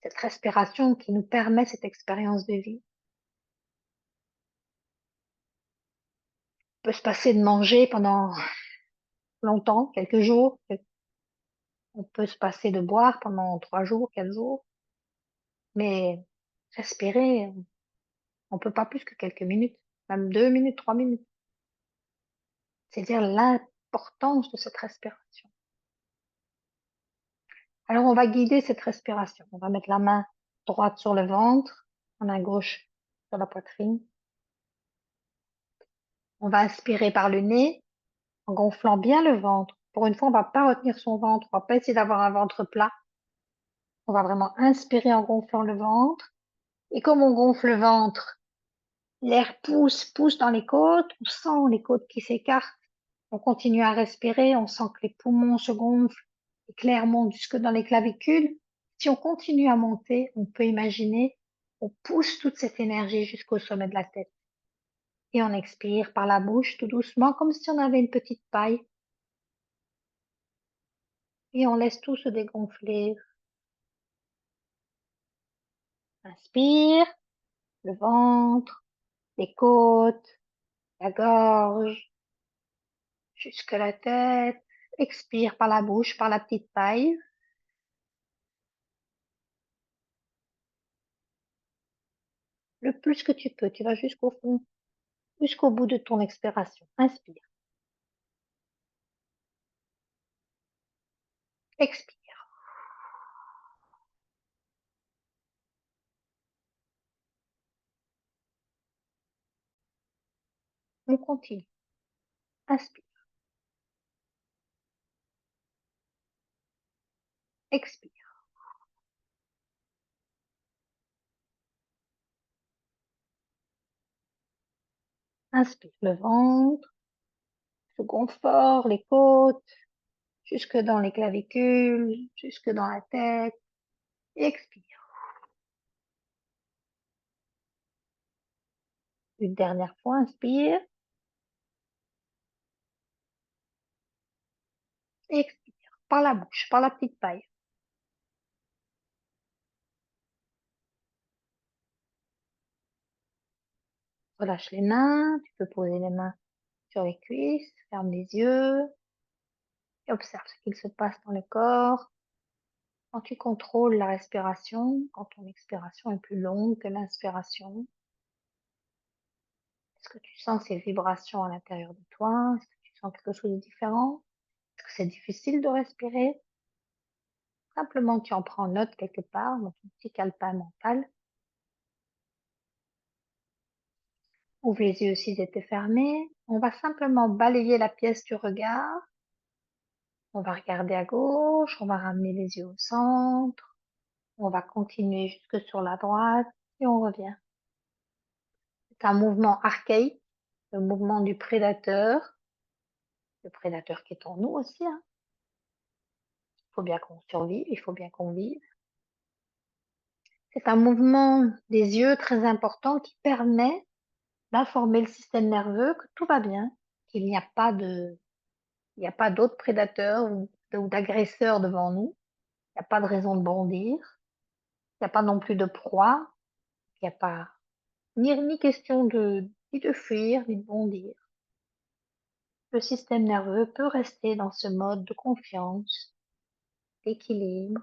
Cette respiration qui nous permet cette expérience de vie. On peut se passer de manger pendant longtemps, quelques jours. On peut se passer de boire pendant 3 jours, 4 jours. Mais respirer, on peut pas plus que quelques minutes, même 2 minutes, 3 minutes. C'est dire l'importance de cette respiration. Alors, on va guider cette respiration. On va mettre la main droite sur le ventre, la main gauche sur la poitrine. On va inspirer par le nez en gonflant bien le ventre. Pour une fois, on va pas retenir son ventre. On va pas essayer d'avoir un ventre plat. On va vraiment inspirer en gonflant le ventre. Et comme on gonfle le ventre, l'air pousse dans les côtes. On sent les côtes qui s'écartent. On continue à respirer. On sent que les poumons se gonflent. Et l'air monte jusque dans les clavicules. Si on continue à monter, on peut imaginer, on pousse toute cette énergie jusqu'au sommet de la tête. Et on expire par la bouche tout doucement, comme si on avait une petite paille. Et on laisse tout se dégonfler. Inspire, le ventre, les côtes, la gorge, jusque la tête. Expire par la bouche, par la petite paille. Le plus que tu peux, tu vas jusqu'au fond, jusqu'au bout de ton expiration. Inspire. Expire. On continue. Inspire. Expire. Inspire. Le ventre se gonfle fort, les côtes, jusque dans les clavicules, jusque dans la tête. Expire. Une dernière fois, inspire. Expire. Par la bouche, par la petite paille. Relâche les mains. Tu peux poser les mains sur les cuisses. Ferme les yeux. Et observe ce qu'il se passe dans le corps. Quand tu contrôles la respiration, quand ton expiration est plus longue que l'inspiration, est-ce que tu sens ces vibrations à l'intérieur de toi? Est-ce que tu sens quelque chose de différent? Est-ce que c'est difficile de respirer? Simplement, tu en prends note quelque part dans ton petit calepin mental. Ouvre les yeux s'ils étaient fermés. On va simplement balayer la pièce du regard. On va regarder à gauche, on va ramener les yeux au centre. On va continuer jusque sur la droite et on revient. C'est un mouvement archaïque, le mouvement du prédateur. Le prédateur qui est en nous aussi, hein. Il faut bien qu'on survive, il faut bien qu'on vive. C'est un mouvement des yeux très important qui permet d'informer le système nerveux que tout va bien, qu'il n'y a pas d'autres prédateurs ou d'agresseurs devant nous. Il n'y a pas de raison de bondir. Il n'y a pas non plus de proie. Il n'y a pas ni question ni de fuir, ni de bondir. Le système nerveux peut rester dans ce mode de confiance, d'équilibre.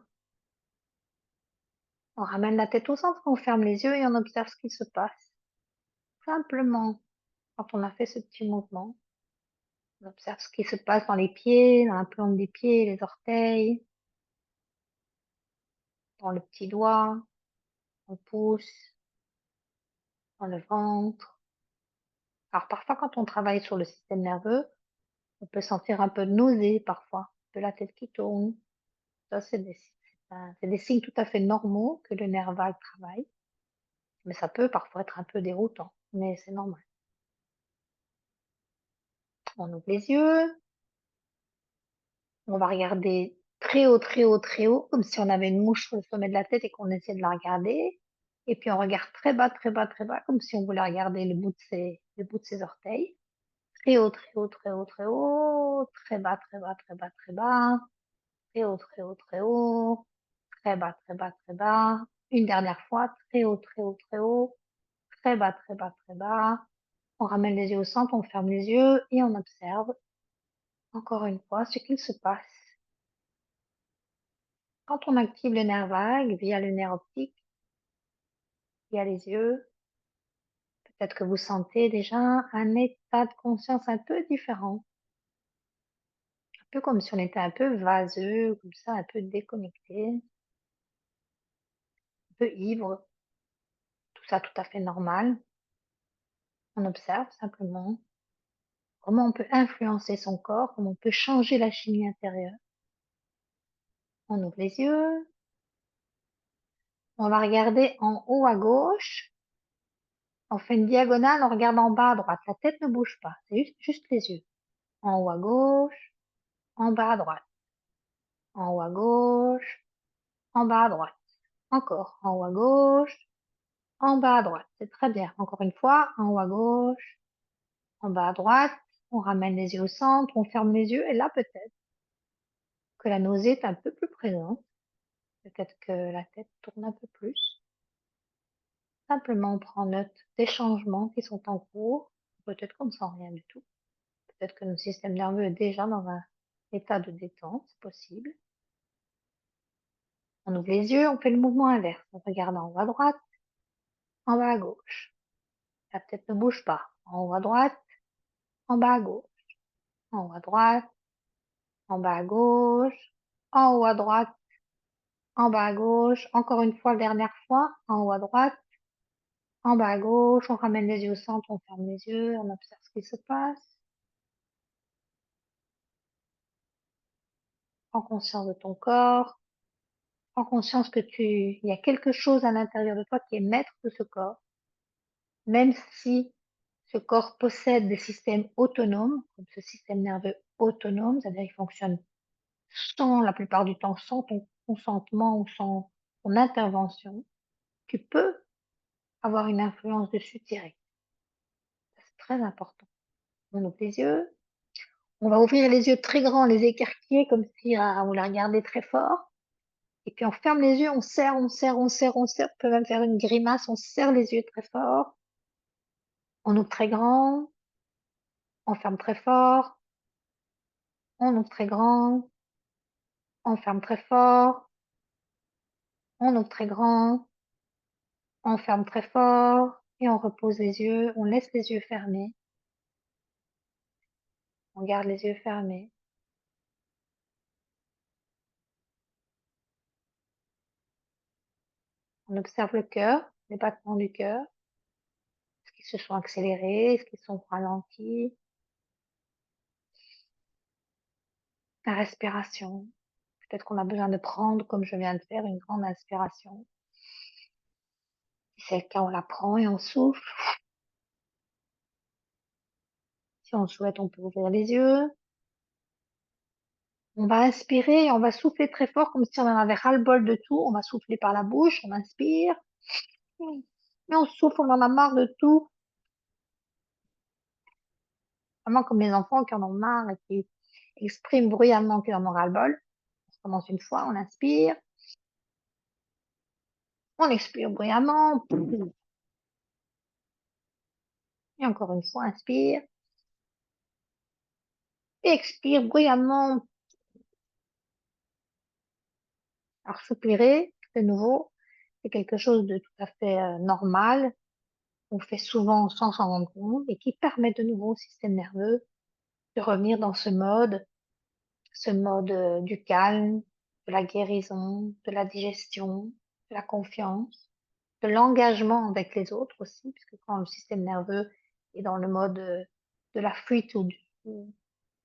On ramène la tête au centre, on ferme les yeux et on observe ce qui se passe. Simplement, quand on a fait ce petit mouvement, on observe ce qui se passe dans les pieds, dans la plante des pieds, les orteils, dans le petit doigt, dans le pouce, dans le ventre. Alors parfois, quand on travaille sur le système nerveux, on peut sentir un peu de nausée parfois, de la tête qui tourne. Ça, c'est des signes tout à fait normaux que le nerf vague travaille. Mais ça peut parfois être un peu déroutant, mais c'est normal. On ouvre les yeux, on va regarder très haut, très haut, très haut, comme si on avait une mouche sur le sommet de la tête et qu'on essayait de la regarder. Et puis on regarde très bas, très bas, très bas, comme si on voulait regarder le bout de les bouts de ses orteils. Très haut, très haut, très haut, très haut, très bas, très bas, très bas, très bas, très haut, très haut, très haut, très bas, très bas, très bas. Une dernière fois, très haut, très haut, très haut, très bas, très bas, très bas. On ramène les yeux au centre, on ferme les yeux et on observe encore une fois ce qu'il se passe. Quand on active le nerf vague via le nerf optique, via les yeux, peut-être que vous sentez déjà un état de conscience un peu différent. Un peu comme si on était un peu vaseux, comme ça, un peu déconnecté, un peu ivre. Tout ça tout à fait normal. On observe simplement comment on peut influencer son corps, comment on peut changer la chimie intérieure. On ouvre les yeux. On va regarder en haut à gauche. On fait une diagonale, on regarde en bas à droite. La tête ne bouge pas, c'est juste les yeux. En haut à gauche, en bas à droite. En haut à gauche, en bas à droite. Encore, en haut à gauche, en bas à droite. C'est très bien. Encore une fois, en haut à gauche, en bas à droite. On ramène les yeux au centre, on ferme les yeux et là peut-être que la nausée est un peu plus présente. Peut-être que la tête tourne un peu plus. Simplement, on prend note des changements qui sont en cours. Peut-être qu'on ne sent rien du tout. Peut-être que notre système nerveux est déjà dans un état de détente, c'est possible. On ouvre les yeux, on fait le mouvement inverse. On regarde en haut à droite, en bas à gauche. La tête ne bouge pas. En haut à droite, en bas à gauche. En haut à droite, en bas à gauche. En haut à droite, en bas à gauche. Encore une fois, dernière fois, en haut à droite, en bas à gauche. On ramène les yeux au centre, on ferme les yeux, on observe ce qui se passe. Prends conscience de ton corps. Prends conscience que il y a quelque chose à l'intérieur de toi qui est maître de ce corps. Même si ce corps possède des systèmes autonomes, comme ce système nerveux autonome, c'est-à-dire il fonctionne sans, la plupart du temps, sans ton consentement ou sans ton intervention, tu peux avoir une influence dessus directe. C'est très important. On ouvre les yeux, on va ouvrir les yeux très grands, les écarquiller comme si on les regardait très fort. Et puis on ferme les yeux, on serre, on serre, on serre, on serre. On peut même faire une grimace, on serre les yeux très fort. On ouvre très grand, on ferme très fort. On ouvre très grand, on ferme très fort. On ouvre très grand, on ferme très fort. Et on repose les yeux, on laisse les yeux fermés. On garde les yeux fermés. On observe le cœur, les battements du cœur. Est-ce qu'ils se sont accélérés? Est-ce qu'ils sont ralentis? La respiration. Peut-être qu'on a besoin de prendre, comme je viens de faire, une grande inspiration. Si c'est le cas, on la prend et on souffle. Si on le souhaite, on peut ouvrir les yeux. On va inspirer et on va souffler très fort, comme si on en avait ras-le-bol de tout. On va souffler par la bouche, on inspire. Mais on souffle, on en a marre de tout. Vraiment comme les enfants qui en ont marre et qui expriment bruyamment qu'ils en ont ras-le-bol. On commence une fois, on inspire. On expire bruyamment. Et encore une fois, inspire. Et expire bruyamment. Alors soupirer, de nouveau, c'est quelque chose de tout à fait normal. On fait souvent sans s'en rendre compte et qui permet de nouveau au système nerveux de revenir dans ce mode du calme, de la guérison, de la digestion, de la confiance, de l'engagement avec les autres aussi, puisque quand le système nerveux est dans le mode de la fuite ou de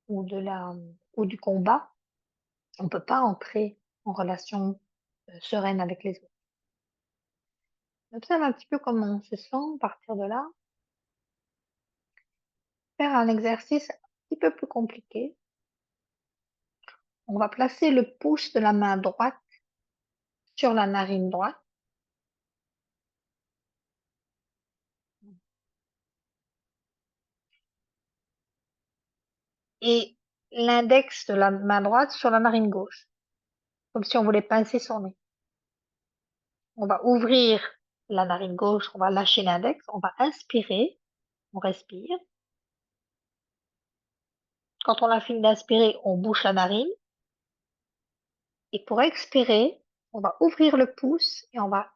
ou du combat, on ne peut pas entrer en relation sereine avec les autres. On observe un petit peu comment on se sent à partir de là. Faire un exercice un petit peu plus compliqué. On va placer le pouce de la main droite sur la narine droite. et l'index de la main droite sur la narine gauche, comme si on voulait pincer son nez. On va ouvrir la narine gauche, on va lâcher l'index, on va inspirer, on respire. Quand on a fini d'inspirer, on bouche la narine. Et pour expirer, on va ouvrir le pouce et on va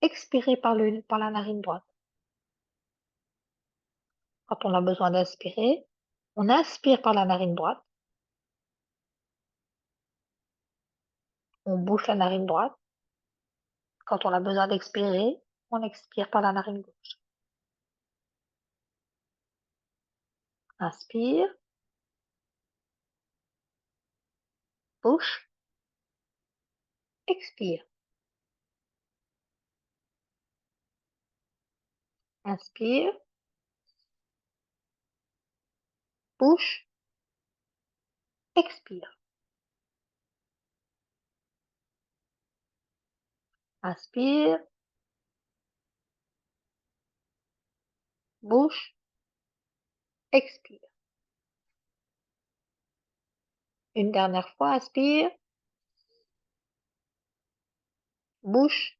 expirer par la narine droite. Quand on a besoin d'inspirer, on inspire par la narine droite, on bouche la narine droite. Quand on a besoin d'expirer, on expire par la narine gauche. Inspire, bouche, expire. Inspire, bouche, expire. Inspire, bouche, expire. Une dernière fois, inspire, bouche,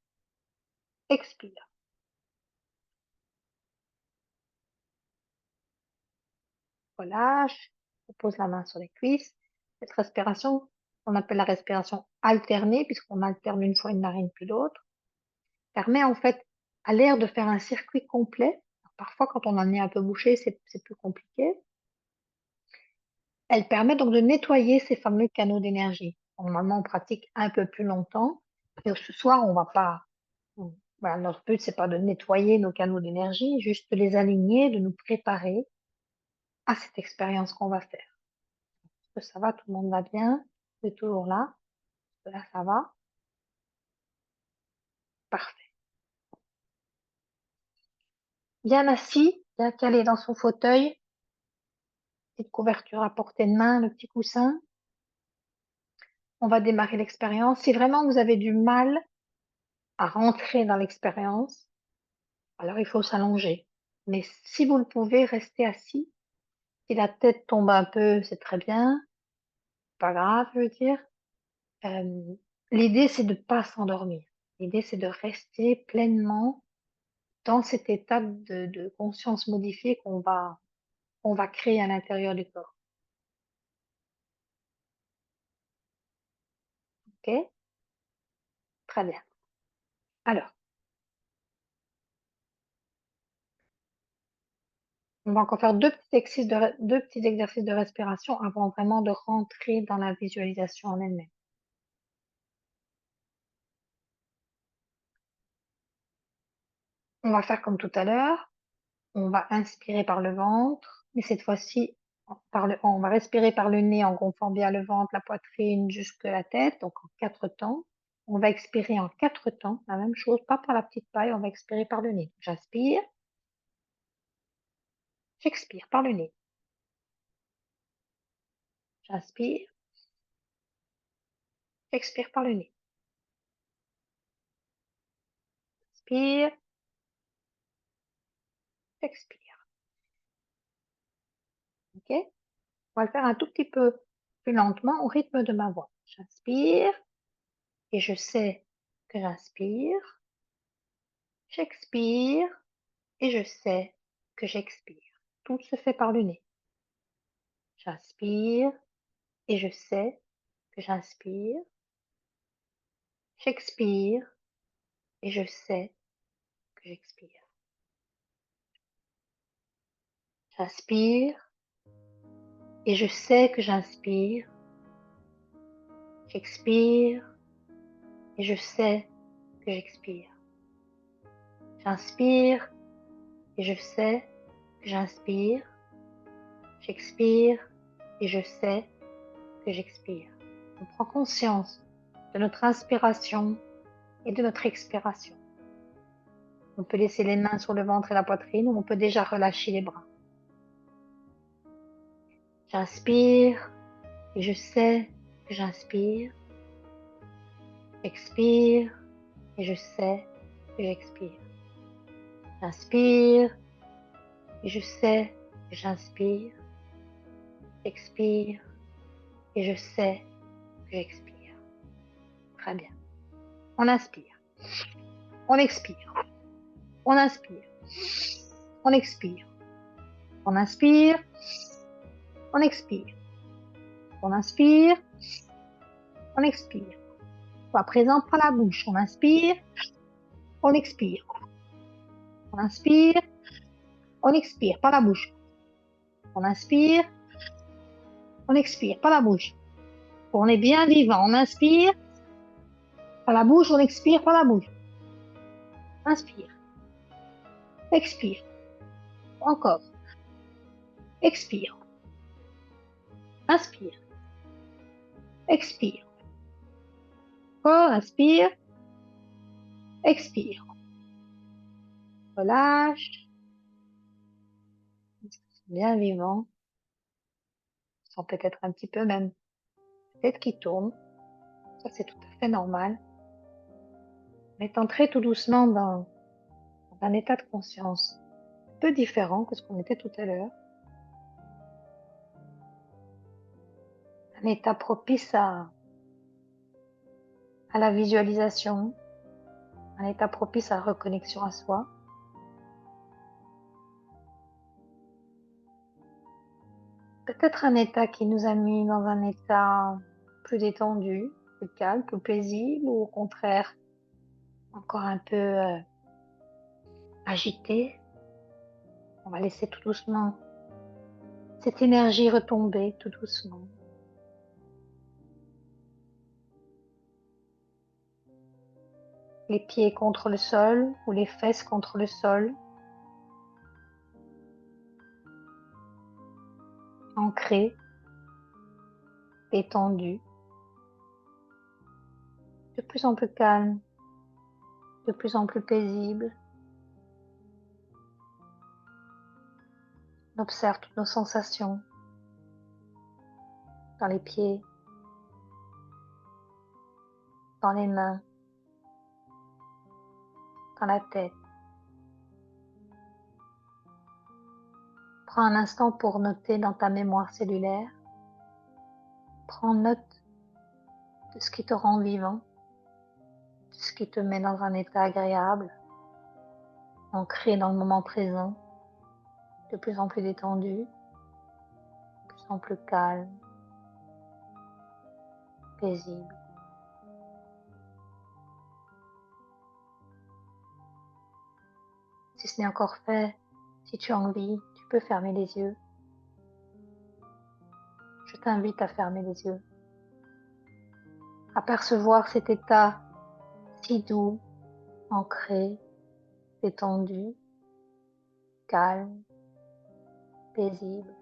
expire. Relâche, on pose la main sur les cuisses. Cette respiration, on appelle la respiration alternée, puisqu'on alterne une fois une narine puis l'autre, permet en fait à l'air de faire un circuit complet. Parfois, quand on en est un peu bouché, c'est plus compliqué. Elle permet donc de nettoyer ces fameux canaux d'énergie. Normalement, on pratique un peu plus longtemps. Et ce soir, on va pas. Voilà, notre but, c'est pas de nettoyer nos canaux d'énergie, juste de les aligner, de nous préparer à cette expérience qu'on va faire. Est-ce que ça va? Tout le monde va bien? Vous êtes toujours là? Est-ce que là, ça va? Parfait. Bien assis, bien calé dans son fauteuil, petite couverture à portée de main, le petit coussin. On va démarrer l'expérience. Si vraiment vous avez du mal à rentrer dans l'expérience, alors il faut s'allonger. Mais si vous le pouvez, restez assis. Si la tête tombe un peu, c'est très bien. Pas grave, je veux dire. L'idée, c'est de pas s'endormir. L'idée, c'est de rester pleinement dans cet état de conscience modifiée qu'on va créer à l'intérieur du corps. OK? Très bien. Alors, on va encore faire deux petits exercices de respiration avant vraiment de rentrer dans la visualisation en elle-même. On va faire comme tout à l'heure. On va inspirer par le ventre, mais cette fois-ci, on va respirer par le nez en gonflant bien le ventre, la poitrine jusque la tête, donc en 4 temps. On va expirer en 4 temps, la même chose, pas par la petite paille, on va expirer par le nez. J'inspire, j'expire par le nez. J'inspire, j'expire par le nez. Inspire, j'expire. OK? On va le faire un tout petit peu plus lentement au rythme de ma voix. J'inspire et je sais que j'inspire. J'expire et je sais que j'expire. Tout se fait par le nez. J'inspire et je sais que j'inspire. J'expire et je sais que j'expire. J'inspire et je sais que j'inspire. J'expire et je sais que j'expire. J'inspire et je sais que j'inspire. J'expire et je sais que j'expire. On prend conscience de notre inspiration et de notre expiration. On peut laisser les mains sur le ventre et la poitrine ou on peut déjà relâcher les bras. J'inspire et je sais que j'inspire. J'expire et je sais que j'expire. J'inspire et je sais que j'inspire. J'expire et je sais que j'expire. Très bien. On inspire. On expire. On inspire. On expire. On inspire. On expire. On inspire. On expire. À présent, par la bouche. On inspire. On expire. On inspire. On expire par la bouche. On inspire. On expire par la bouche. On est bien vivant. On inspire par la bouche. On expire par la bouche. Inspire. Expire. Encore. Expire. Inspire. Expire. Encore. Inspire. Expire. Relâche. Bien vivant. Sans peut-être un petit peu même tête qui tourne. Ça, c'est tout à fait normal. On est entré tout doucement dans un état de conscience un peu différent que ce qu'on était tout à l'heure. Un état propice à la visualisation, un état propice à la reconnexion à soi. Peut-être un état qui nous a mis dans un état plus détendu, plus calme, plus paisible, ou au contraire, encore un peu agité. On va laisser tout doucement cette énergie retomber tout doucement. Les pieds contre le sol ou les fesses contre le sol. Ancré, détendu, de plus en plus calme, de plus en plus paisible. On observe toutes nos sensations dans les pieds, dans les mains, dans la tête. Prends un instant pour noter dans ta mémoire cellulaire. Prends note de ce qui te rend vivant, de ce qui te met dans un état agréable, ancré dans le moment présent, de plus en plus détendu, de plus en plus calme, paisible. Si ce n'est encore fait, si tu as envie, tu peux fermer les yeux. Je t'invite à fermer les yeux, à percevoir cet état si doux, ancré, détendu, calme, paisible.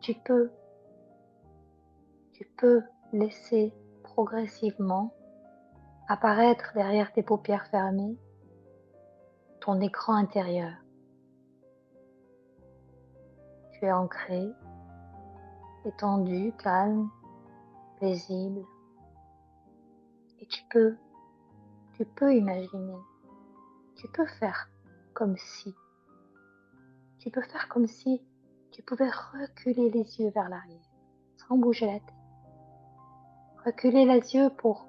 Tu peux laisser progressivement apparaître derrière tes paupières fermées ton écran intérieur. Tu es ancré, détendu, calme, paisible. Et tu peux imaginer, tu peux faire comme si tu pouvais reculer les yeux vers l'arrière, sans bouger la tête. Reculer les yeux pour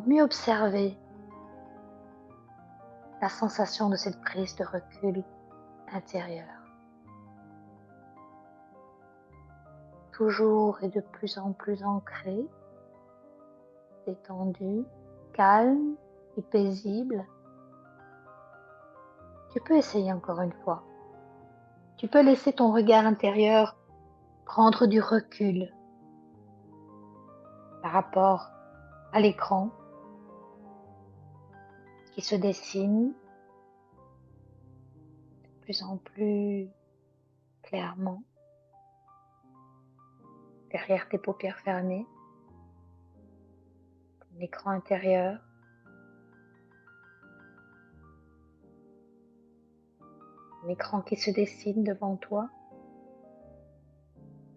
mieux observer la sensation de cette prise de recul intérieur. Toujours et de plus en plus ancré, détendu, calme et paisible. Tu peux essayer encore une fois. Tu peux laisser ton regard intérieur prendre du recul par rapport à l'écran qui se dessine de plus en plus clairement derrière tes paupières fermées, ton écran intérieur. Un écran qui se dessine devant toi,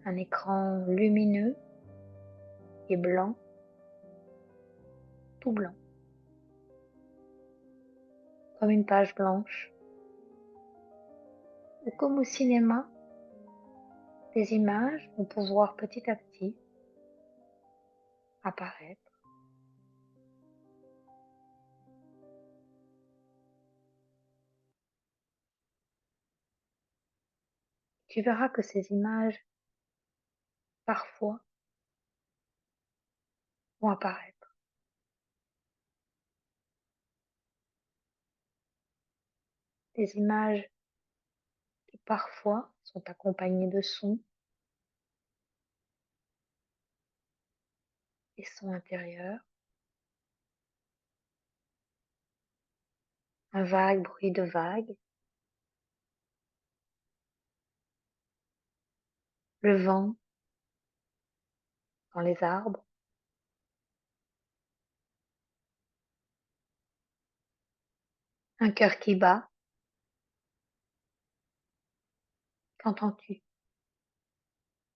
un écran lumineux et blanc, tout blanc, comme une page blanche, ou comme au cinéma, Des images vont pouvoir petit à petit apparaître. Tu verras que ces images, parfois, vont apparaître. Des images qui, parfois, sont accompagnées de sons et sons intérieurs, un vague bruit de vagues, le vent dans les arbres, un cœur qui bat. Qu'entends-tu?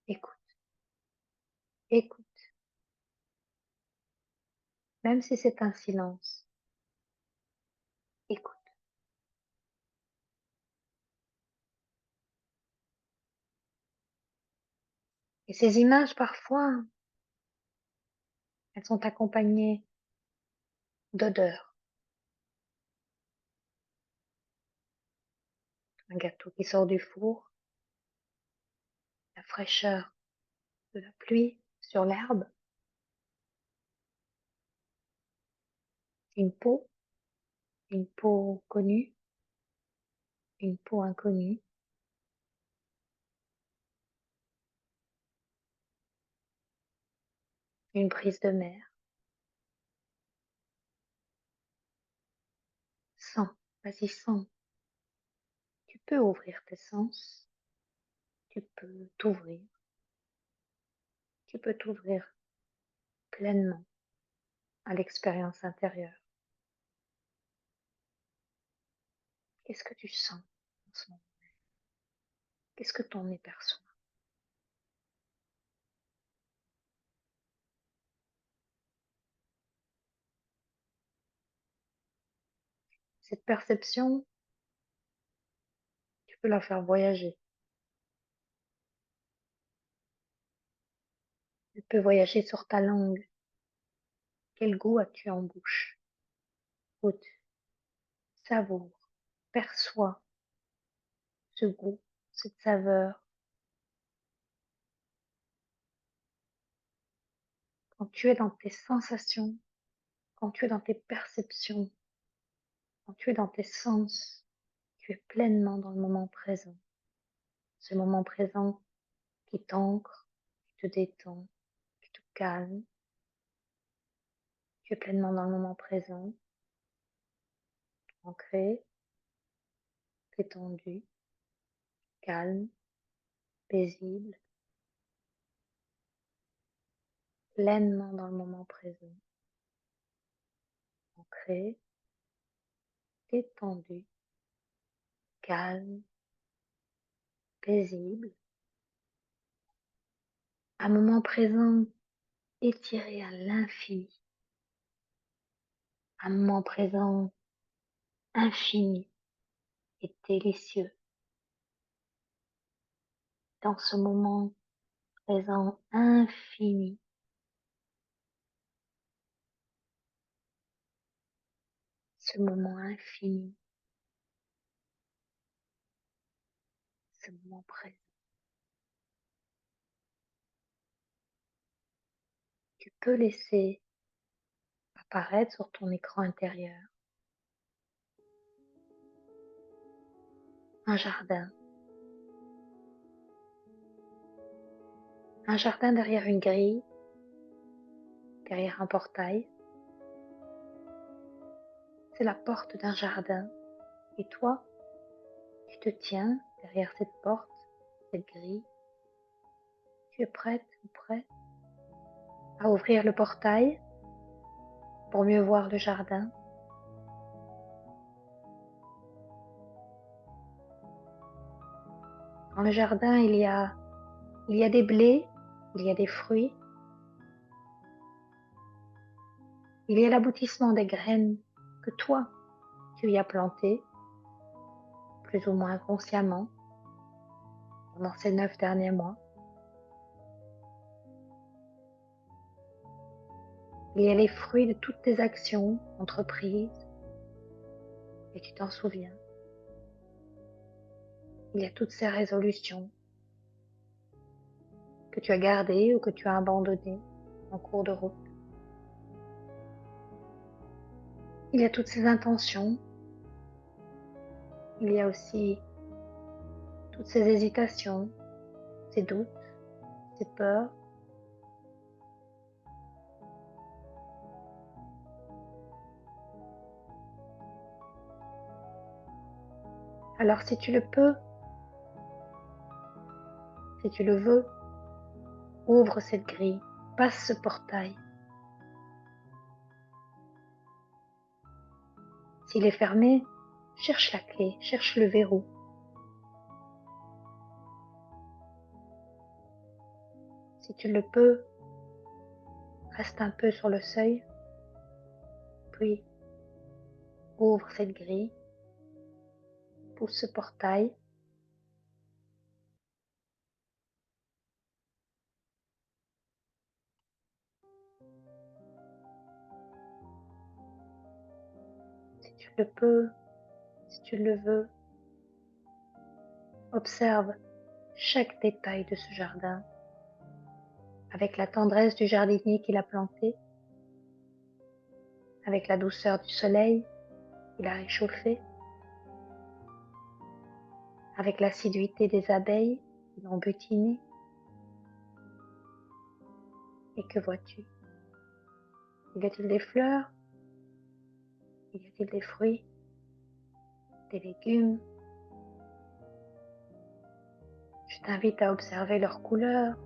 Écoute, écoute, même si c'est un silence, écoute. Et ces images, parfois, elles sont accompagnées d'odeurs. Un gâteau qui sort du four, la fraîcheur de la pluie sur l'herbe, une peau connue, une peau inconnue, une brise de mer. Sens, vas-y, sens. Tu peux ouvrir tes sens, tu peux t'ouvrir, tu peux t'ouvrir pleinement à l'expérience intérieure. Qu'est-ce que tu sens en ce moment? Qu'est-ce que ton nez perçoit? Cette perception, tu peux la faire voyager. Elle peut voyager sur ta langue. Quel goût as-tu en bouche? Goûte, savoure, perçois ce goût, cette saveur. Quand tu es dans tes sensations, quand tu es dans tes perceptions, quand tu es dans tes sens, tu es pleinement dans le moment présent. Ce moment présent qui t'ancre, qui te détend, qui te calme. Tu es pleinement dans le moment présent, ancré, détendu, calme, paisible, pleinement dans le moment présent, ancré, détendu, calme, paisible. Un moment présent étiré à l'infini. Un moment présent infini et délicieux. Dans ce moment présent infini, ce moment infini, ce moment présent, tu peux laisser apparaître sur ton écran intérieur un jardin. Un jardin derrière une grille, derrière un portail. C'est la porte d'un jardin. Et toi, tu te tiens derrière cette porte, cette grille. Tu es prête ou prêt à ouvrir le portail pour mieux voir le jardin. Dans le jardin, il y a des blés, il y a des fruits, il y a l'aboutissement des graines que toi, tu y as plantées, plus ou moins inconsciemment, pendant ces 9 derniers mois. Il y a les fruits de toutes tes actions entreprises et tu t'en souviens. Il y a toutes ces résolutions que tu as gardées ou que tu as abandonnées en cours de route. Il y a toutes ces intentions. Il y a aussi toutes ces hésitations, ces doutes, ces peurs. Alors si tu le peux, si tu le veux, ouvre cette grille, passe ce portail. S'il est fermé, cherche la clé, cherche le verrou. Si tu le peux, reste un peu sur le seuil, puis ouvre cette grille, pousse ce portail. Si tu le peux, si tu le veux, observe chaque détail de ce jardin avec la tendresse du jardinier qui l'a planté, avec la douceur du soleil qui l'a réchauffé, avec l'assiduité des abeilles qui l'ont butiné. Et que vois-tu? Y a-t-il des fleurs? Y a-t-il des fruits? Des légumes? Je t'invite à observer leurs couleurs,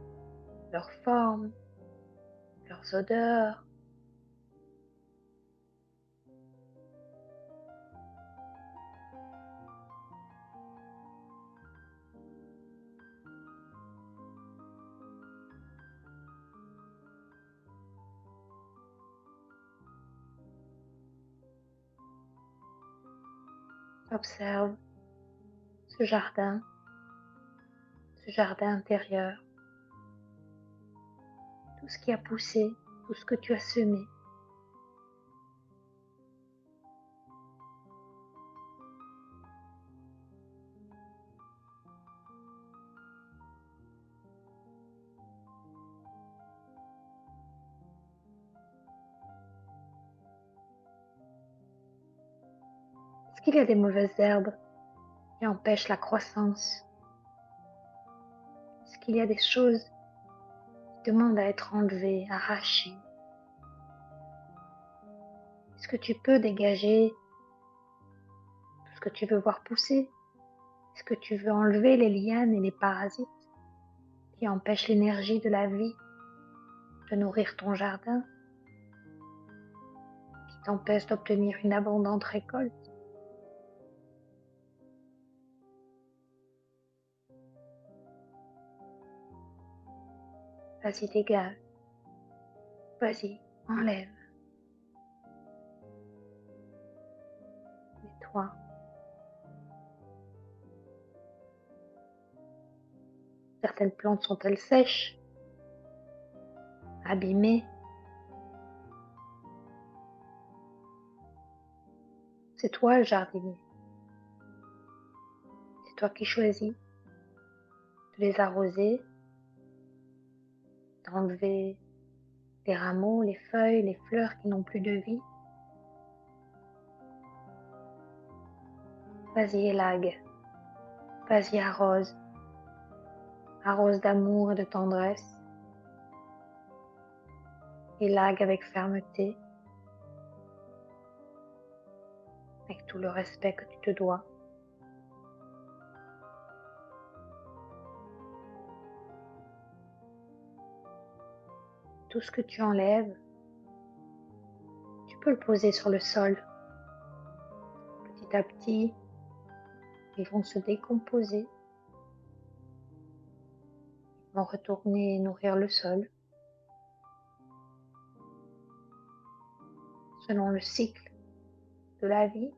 leurs formes, leurs odeurs. Observe ce jardin intérieur, tout ce qui a poussé, tout ce que tu as semé. Est-ce qu'il y a des mauvaises herbes qui empêchent la croissance? Est-ce qu'il y a des choses qui demandent à être enlevées, arrachées? Est-ce que tu peux dégager tout ce que tu veux voir pousser? Est-ce que tu veux enlever les lianes et les parasites qui empêchent l'énergie de la vie de nourrir ton jardin, qui t'empêchent d'obtenir une abondante récolte? Vas-y, dégage. Vas-y, enlève. Nettoie. Certaines plantes sont-elles sèches, abîmées? C'est toi le jardinier. C'est toi qui choisis de les arroser, d'enlever les rameaux, les feuilles, les fleurs qui n'ont plus de vie. Vas-y, élague. Vas-y, arrose. Arrose d'amour et de tendresse. Élague avec fermeté, avec tout le respect que tu te dois. Tout ce que tu enlèves, tu peux le poser sur le sol. Petit à petit, ils vont se décomposer, ils vont retourner nourrir le sol selon le cycle de la vie.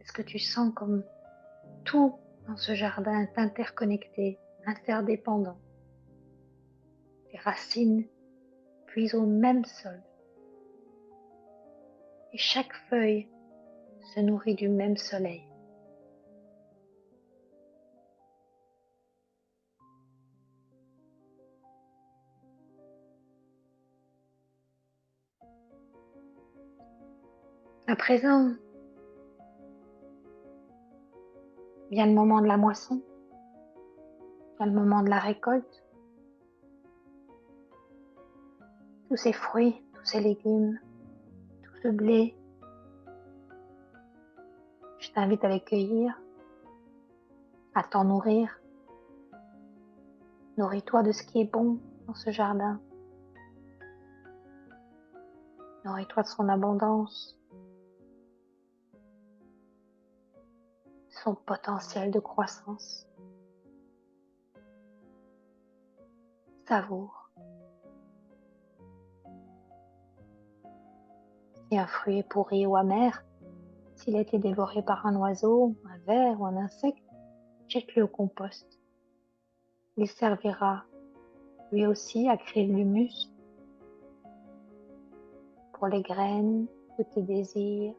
Est-ce que tu sens comme Tout dans ce jardin est interconnecté, interdépendant. Les racines puisent au même sol et chaque feuille se nourrit du même soleil. À présent, vient le moment de la moisson, vient le moment de la récolte. Tous ces fruits, tous ces légumes, tout ce blé, je t'invite à les cueillir, à t'en nourrir. Nourris-toi de ce qui est bon dans ce jardin. Nourris-toi de son abondance, son potentiel de croissance. Savoure. Si un fruit est pourri ou amer, s'il a été dévoré par un oiseau, un ver ou un insecte, jette-le au compost. Il servira lui aussi à créer de l'humus pour les graines de tes désirs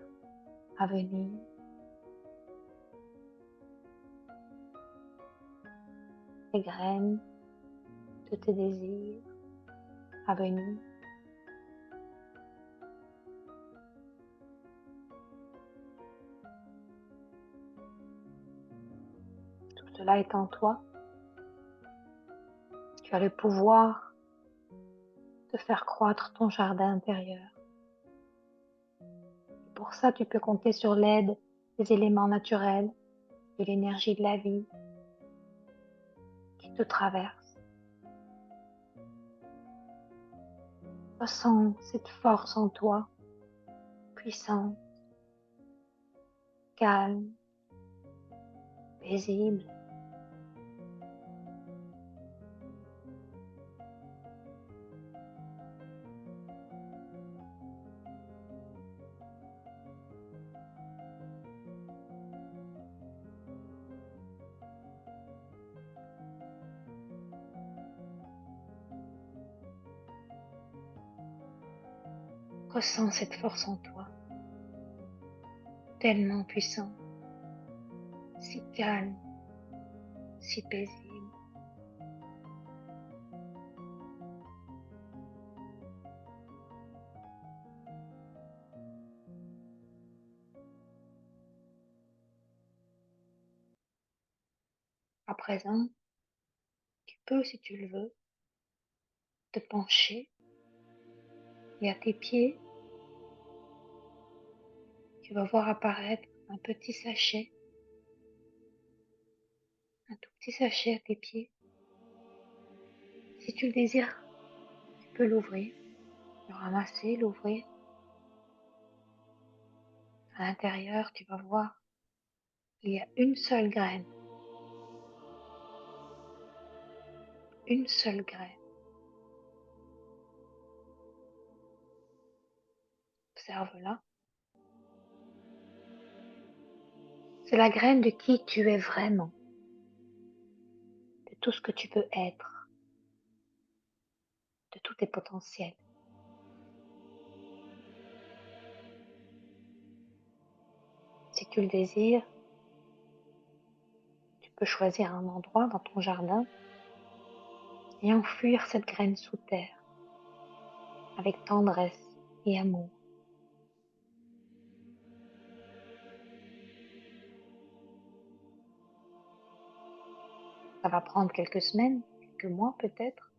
à venir. Les graines de tes désirs à venir. Tout cela est en toi. Tu as le pouvoir de faire croître ton jardin intérieur. Et pour ça, tu peux compter sur l'aide des éléments naturels, de l'énergie de la vie qui te traverse. Ressens cette force en toi, puissante, calme, paisible. Ressens cette force en toi, tellement puissante, si calme, si paisible. À présent, tu peux, si tu le veux, te pencher et à tes pieds, tu vas voir apparaître un petit sachet, un tout petit sachet à tes pieds. Si tu le désires, tu peux l'ouvrir, le ramasser, l'ouvrir. À l'intérieur, tu vas voir, il y a une seule graine. Une seule graine. Observe-la. C'est la graine de qui tu es vraiment, de tout ce que tu peux être, de tous tes potentiels. Si tu le désires, tu peux choisir un endroit dans ton jardin et enfouir cette graine sous terre avec tendresse et amour. Ça va prendre quelques semaines, quelques mois peut-être,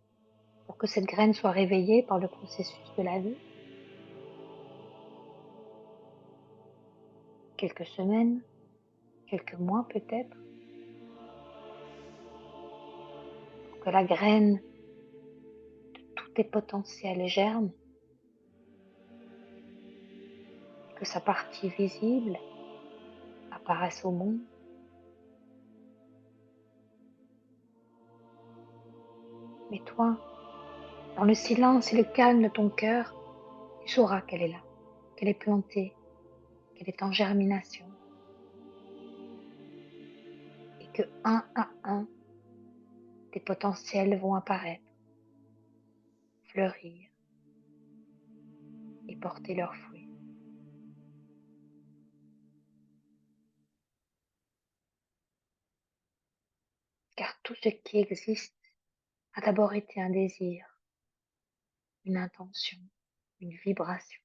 pour que cette graine soit réveillée par le processus de la vie. Quelques semaines, quelques mois peut-être, pour que la graine de tous tes potentiels germe, que sa partie visible apparaisse au monde. Mais toi, dans le silence et le calme de ton cœur, tu sauras qu'elle est là, qu'elle est plantée, qu'elle est en germination. que un à un, des potentiels vont apparaître, fleurir et porter leurs fruits. Car tout ce qui existe a d'abord été un désir, une intention, une vibration.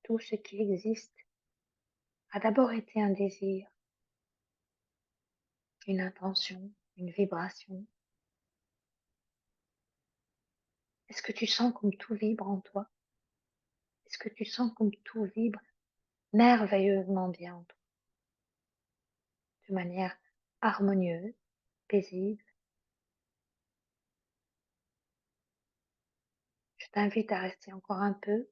Tout ce qui existe a d'abord été un désir, une intention, une vibration. Est-ce que tu sens comme tout vibre en toi? Est-ce que tu sens comme tout vibre merveilleusement bien en toi, de manière harmonieuse, paisible? Je t'invite à rester encore un peu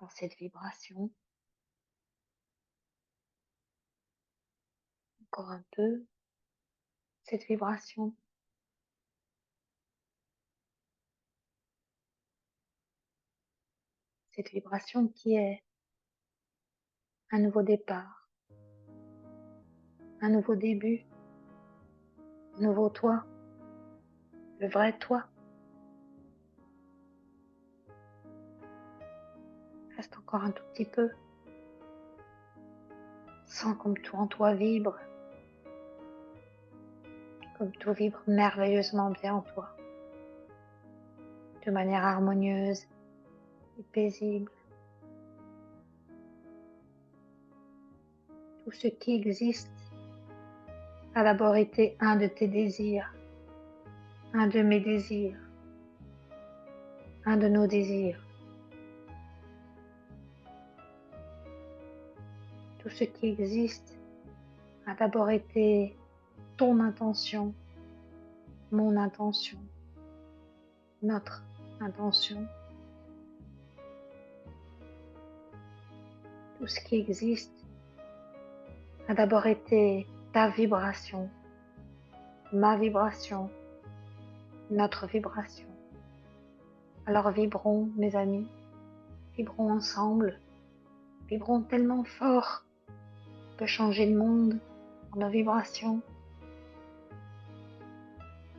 dans cette vibration, encore un peu, cette vibration, cette vibration qui est un nouveau départ, un nouveau début, un nouveau toi, le vrai toi. Reste encore un tout petit peu. Sens comme tout en toi vibre, comme tout vibre merveilleusement bien en toi, de manière harmonieuse et paisible. Tout ce qui existe a d'abord été un de tes désirs, un de mes désirs, un de nos désirs. Tout ce qui existe a d'abord été ton intention, mon intention, notre intention. Tout ce qui existe a d'abord été ta vibration, ma vibration, notre vibration. Alors vibrons, mes amis, vibrons ensemble, vibrons tellement fort qu'on peut changer le monde en nos vibrations.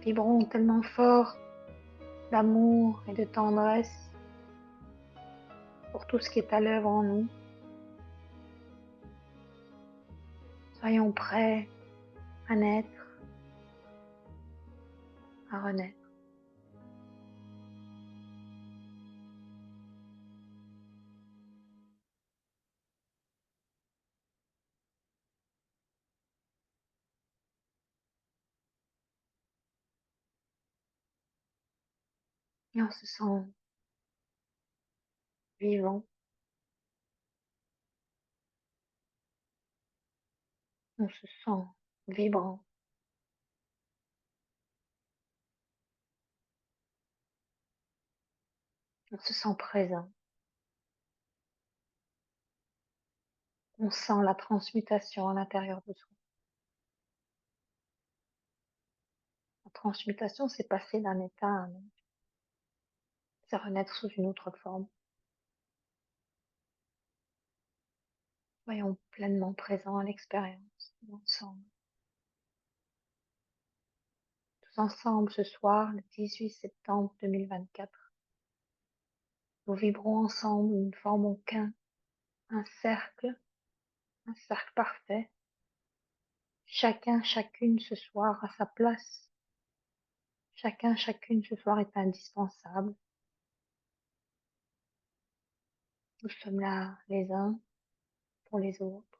Vibrons tellement fort d'amour et de tendresse pour tout ce qui est à l'œuvre en nous. Soyons prêts à naître, à renaître. Et on se sent vivant, on se sent vibrant, on se sent présent. On sent la transmutation à l'intérieur de soi. La transmutation, c'est passer d'un état à un autre. C'est renaître sous une autre forme. Soyons pleinement présents à l'expérience, ensemble. Tous ensemble ce soir, le 18 septembre 2024. Nous vibrons ensemble, nous ne formons un cercle parfait. Chacun, chacune ce soir à sa place. Chacun, chacune ce soir est indispensable. Nous sommes là les uns pour les autres.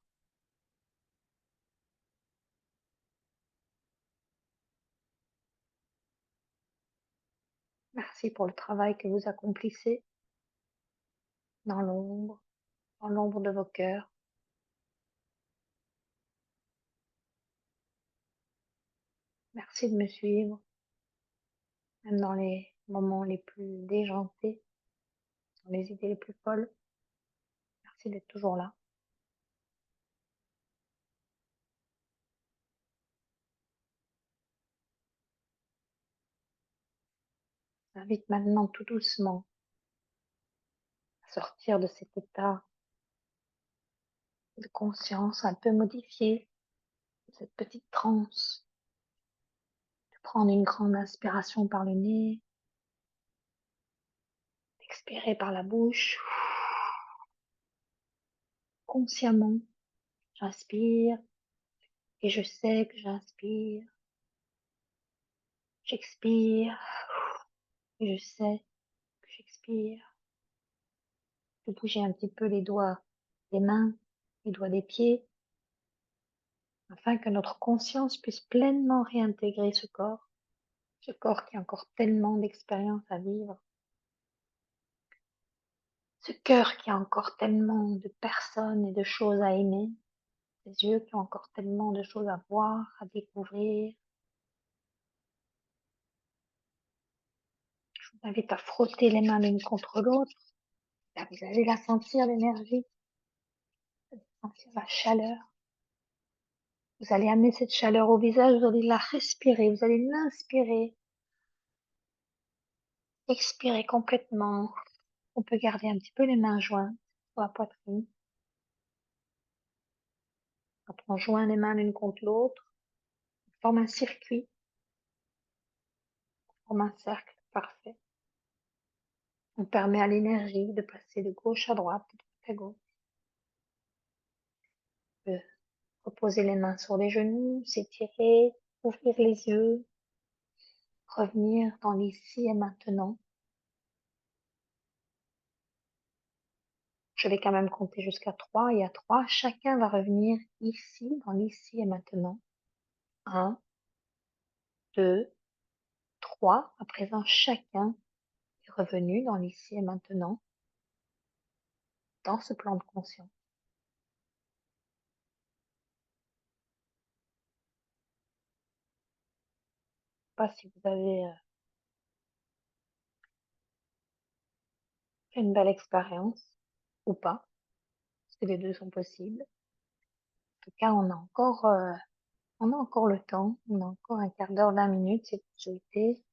Merci pour le travail que vous accomplissez dans l'ombre de vos cœurs. Merci de me suivre, même dans les moments les plus déjantés, dans les idées les plus folles. Merci d'être toujours là. J'invite maintenant tout doucement à sortir de cet état de conscience un peu modifiée, cette petite transe, de prendre une grande inspiration par le nez, d'expirer par la bouche, consciemment. J'inspire et je sais que j'inspire. J'expire et je sais que j'expire. De bouger un petit peu les doigts des mains, les doigts des pieds, afin que notre conscience puisse pleinement réintégrer ce corps qui a encore tellement d'expérience à vivre, ce cœur qui a encore tellement de personnes et de choses à aimer, ces yeux qui ont encore tellement de choses à voir, à découvrir. Je vous invite à frotter les mains l'une contre l'autre. Là, vous allez la sentir, l'énergie, sentir la chaleur. Vous allez amener cette chaleur au visage, vous allez la respirer, vous allez l'inspirer, expirer complètement. On peut garder un petit peu les mains jointes sur la poitrine. Quand on joint les mains l'une contre l'autre, on forme un circuit, on forme un cercle parfait. On permet à l'énergie de passer de gauche à droite, de droite à gauche. On peut reposer les mains sur les genoux, s'étirer, ouvrir les yeux, revenir dans l'ici et maintenant. Je vais quand même compter jusqu'à 3 et à 3, chacun va revenir ici, dans l'ici et maintenant. 1, 2, 3. À présent, chacun est revenu dans l'ici et maintenant, dans ce plan de conscience. Je ne sais pas si vous avez fait une belle expérience ou pas, parce que les deux sont possibles. En tout cas, on a encore le temps, on a encore un quart d'heure, 20 minutes, si vous souhaitez,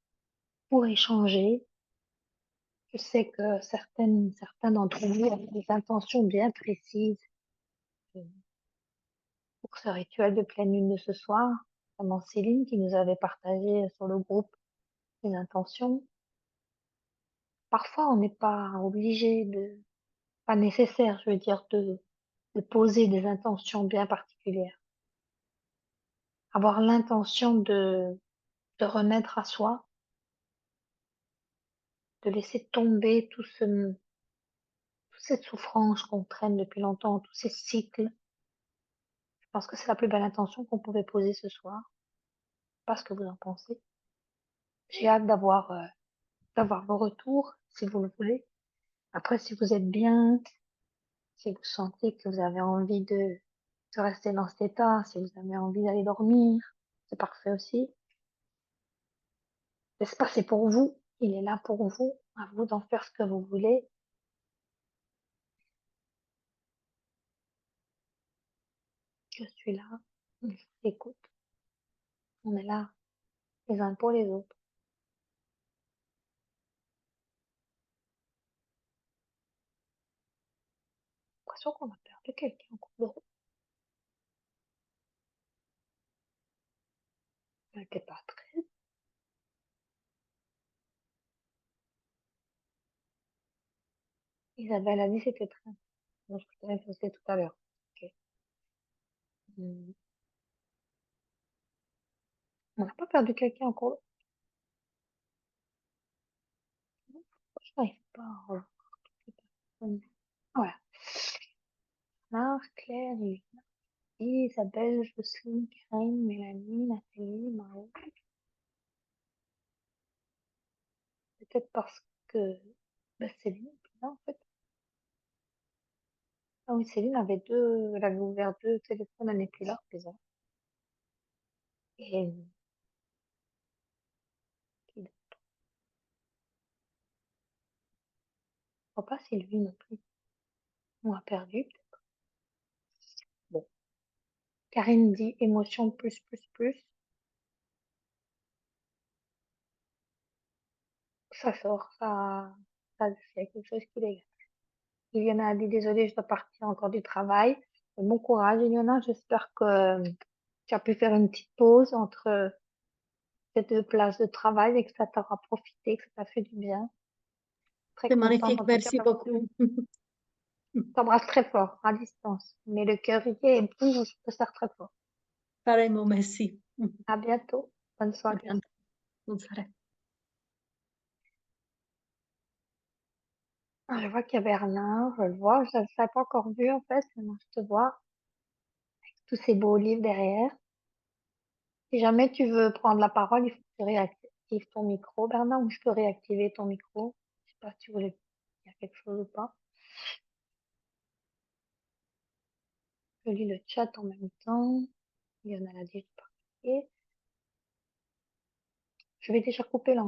pour échanger. Je sais que certains d'entre vous ont des intentions bien précises euh, pour ce rituel de pleine lune de ce soir, notamment Céline qui nous avait partagé sur le groupe ses intentions. Parfois, on n'est pas obligé pas nécessaire, je veux dire, de poser des intentions bien particulières. Avoir l'intention de remettre à soi, de laisser tomber toute cette souffrance qu'on traîne depuis longtemps, tous ces cycles. Je pense que c'est la plus belle intention qu'on pouvait poser ce soir. Je sais pas ce que vous en pensez. J'ai hâte d'avoir vos retours, si vous le voulez. Après, si vous êtes bien, si vous sentez que vous avez envie de rester dans cet état, si vous avez envie d'aller dormir, c'est parfait aussi. L'espace est pour vous, il est là pour vous, à vous d'en faire ce que vous voulez. Je suis là, je vous écoute, on est là, les uns pour les autres. J'ai l'impression qu'on a perdu quelqu'un en cours de route. Elle n'était pas très. Isabelle a dit c'était très. Donc, je t'avais posté tout à l'heure. Ok. Hmm. On n'a pas perdu quelqu'un en cours de route. Je n'arrive pas à revoir toutes les personnes. Voilà. Marc, Claire, Isabelle, Jocelyne, Karine, Mélanie, Nathalie, Marie. Peut-être parce que Céline est plus là en fait. Ah oui, Céline elle avait ouvert deux téléphones, elle n'est plus là, bizarre. Et qui d'autre? Je vois pas Sylvie non plus. On a perdu peut-être. Bon. Karine dit émotion plus plus plus. Ça sort, ça c'est quelque chose qui dégage. Viviana a dit désolée, je dois partir encore du travail. Bon courage, Eliona. J'espère que tu as pu faire une petite pause entre ces deux places de travail et que ça t'aura profité, que ça t'a fait du bien. Très C'est contente magnifique, en tout cas merci d'avoir beaucoup. t'embrasse très fort à distance. Mais le cœur y est et bouge, je te serre très fort. Pareillement, merci. À bientôt. Bonne À soirée. bientôt. Bonne soirée. Ah, je vois qu'il y a Bernard, je le vois, je ne l'avais pas encore vu en fait, maintenant je te vois, tous ces beaux livres derrière. Si jamais tu veux prendre la parole, il faut que tu réactives ton micro, Bernard, ou je peux réactiver ton micro. Je sais pas si tu voulais dire quelque chose ou pas. Je lis le chat en même temps. Il y en a la déjà parlé. Je vais déjà couper l'enregistrement.